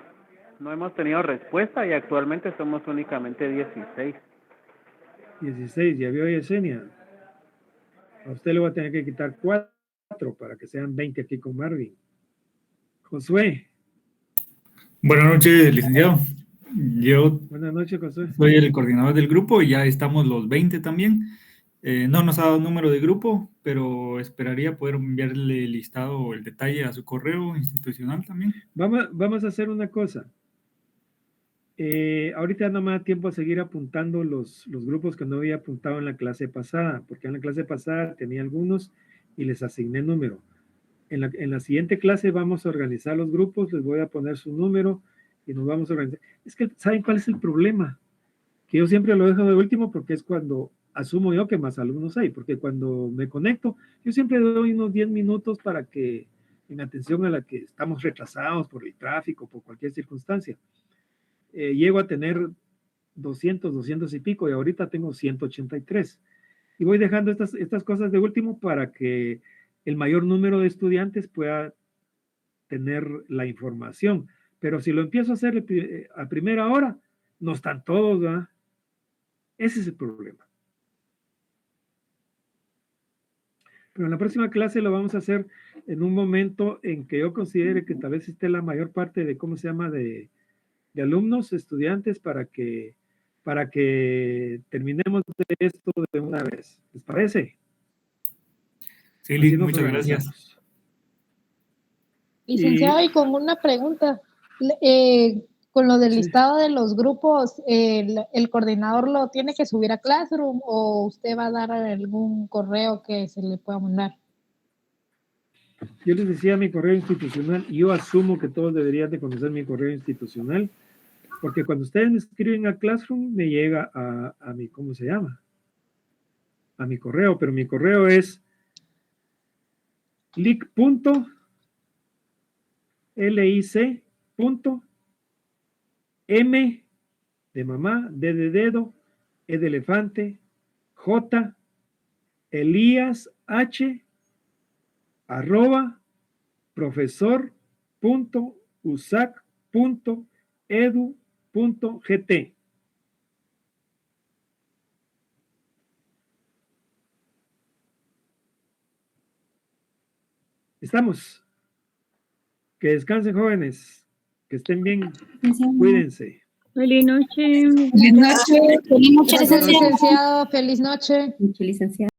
hemos tenido respuesta y actualmente somos únicamente 16. 16, ya vio Yesenia. A usted le voy a tener que quitar 4 para que sean 20 aquí con Marvin. Josué. Buenas noches, licenciado. Yo Buenas noches, Josué. soy el coordinador del grupo y ya estamos los 20 también. No nos ha dado número de grupo, pero esperaría poder enviarle el listado o el detalle a su correo institucional también. Vamos a hacer una cosa. Ahorita no me da tiempo a seguir apuntando los grupos que no había apuntado en la clase pasada, porque en la clase pasada tenía algunos y les asigné número. En la siguiente clase vamos a organizar los grupos, les voy a poner su número y nos vamos a organizar. Es que, ¿saben cuál es el problema? Que yo siempre lo dejo de último porque es cuando asumo yo que más alumnos hay, porque cuando me conecto, yo siempre doy unos 10 minutos para que, en atención a la que estamos retrasados por el tráfico, por cualquier circunstancia, llego a tener 200 y pico, y ahorita tengo 183. Y voy dejando estas cosas de último para que el mayor número de estudiantes pueda tener la información. Pero si lo empiezo a hacer a primera hora, no están todos, ¿verdad? Ese es el problema. Pero en la próxima clase lo vamos a hacer en un momento en que yo considere que tal vez esté la mayor parte de, ¿cómo se llama?, de alumnos, estudiantes, para que terminemos de esto de una vez. ¿Les parece? Sí, Liz, muchas gracias. Licenciado, y con una pregunta, con lo del listado de los grupos, ¿el coordinador lo tiene que subir a Classroom o usted va a dar algún correo que se le pueda mandar? Yo les decía mi correo institucional, y yo asumo que todos deberían de conocer mi correo institucional, porque cuando ustedes me escriben a Classroom, me llega a mi, ¿cómo se llama?, a mi correo, pero mi correo es lic.m de mamá, D de dedo, E de elefante, J, Elías H, @profesor.usac.edu.gt. ¿Estamos? Que descansen, jóvenes. Que estén bien. Cuídense. Feliz noche. Feliz noche. Feliz noche, Gracias, licenciado. Feliz noche. Licenciado.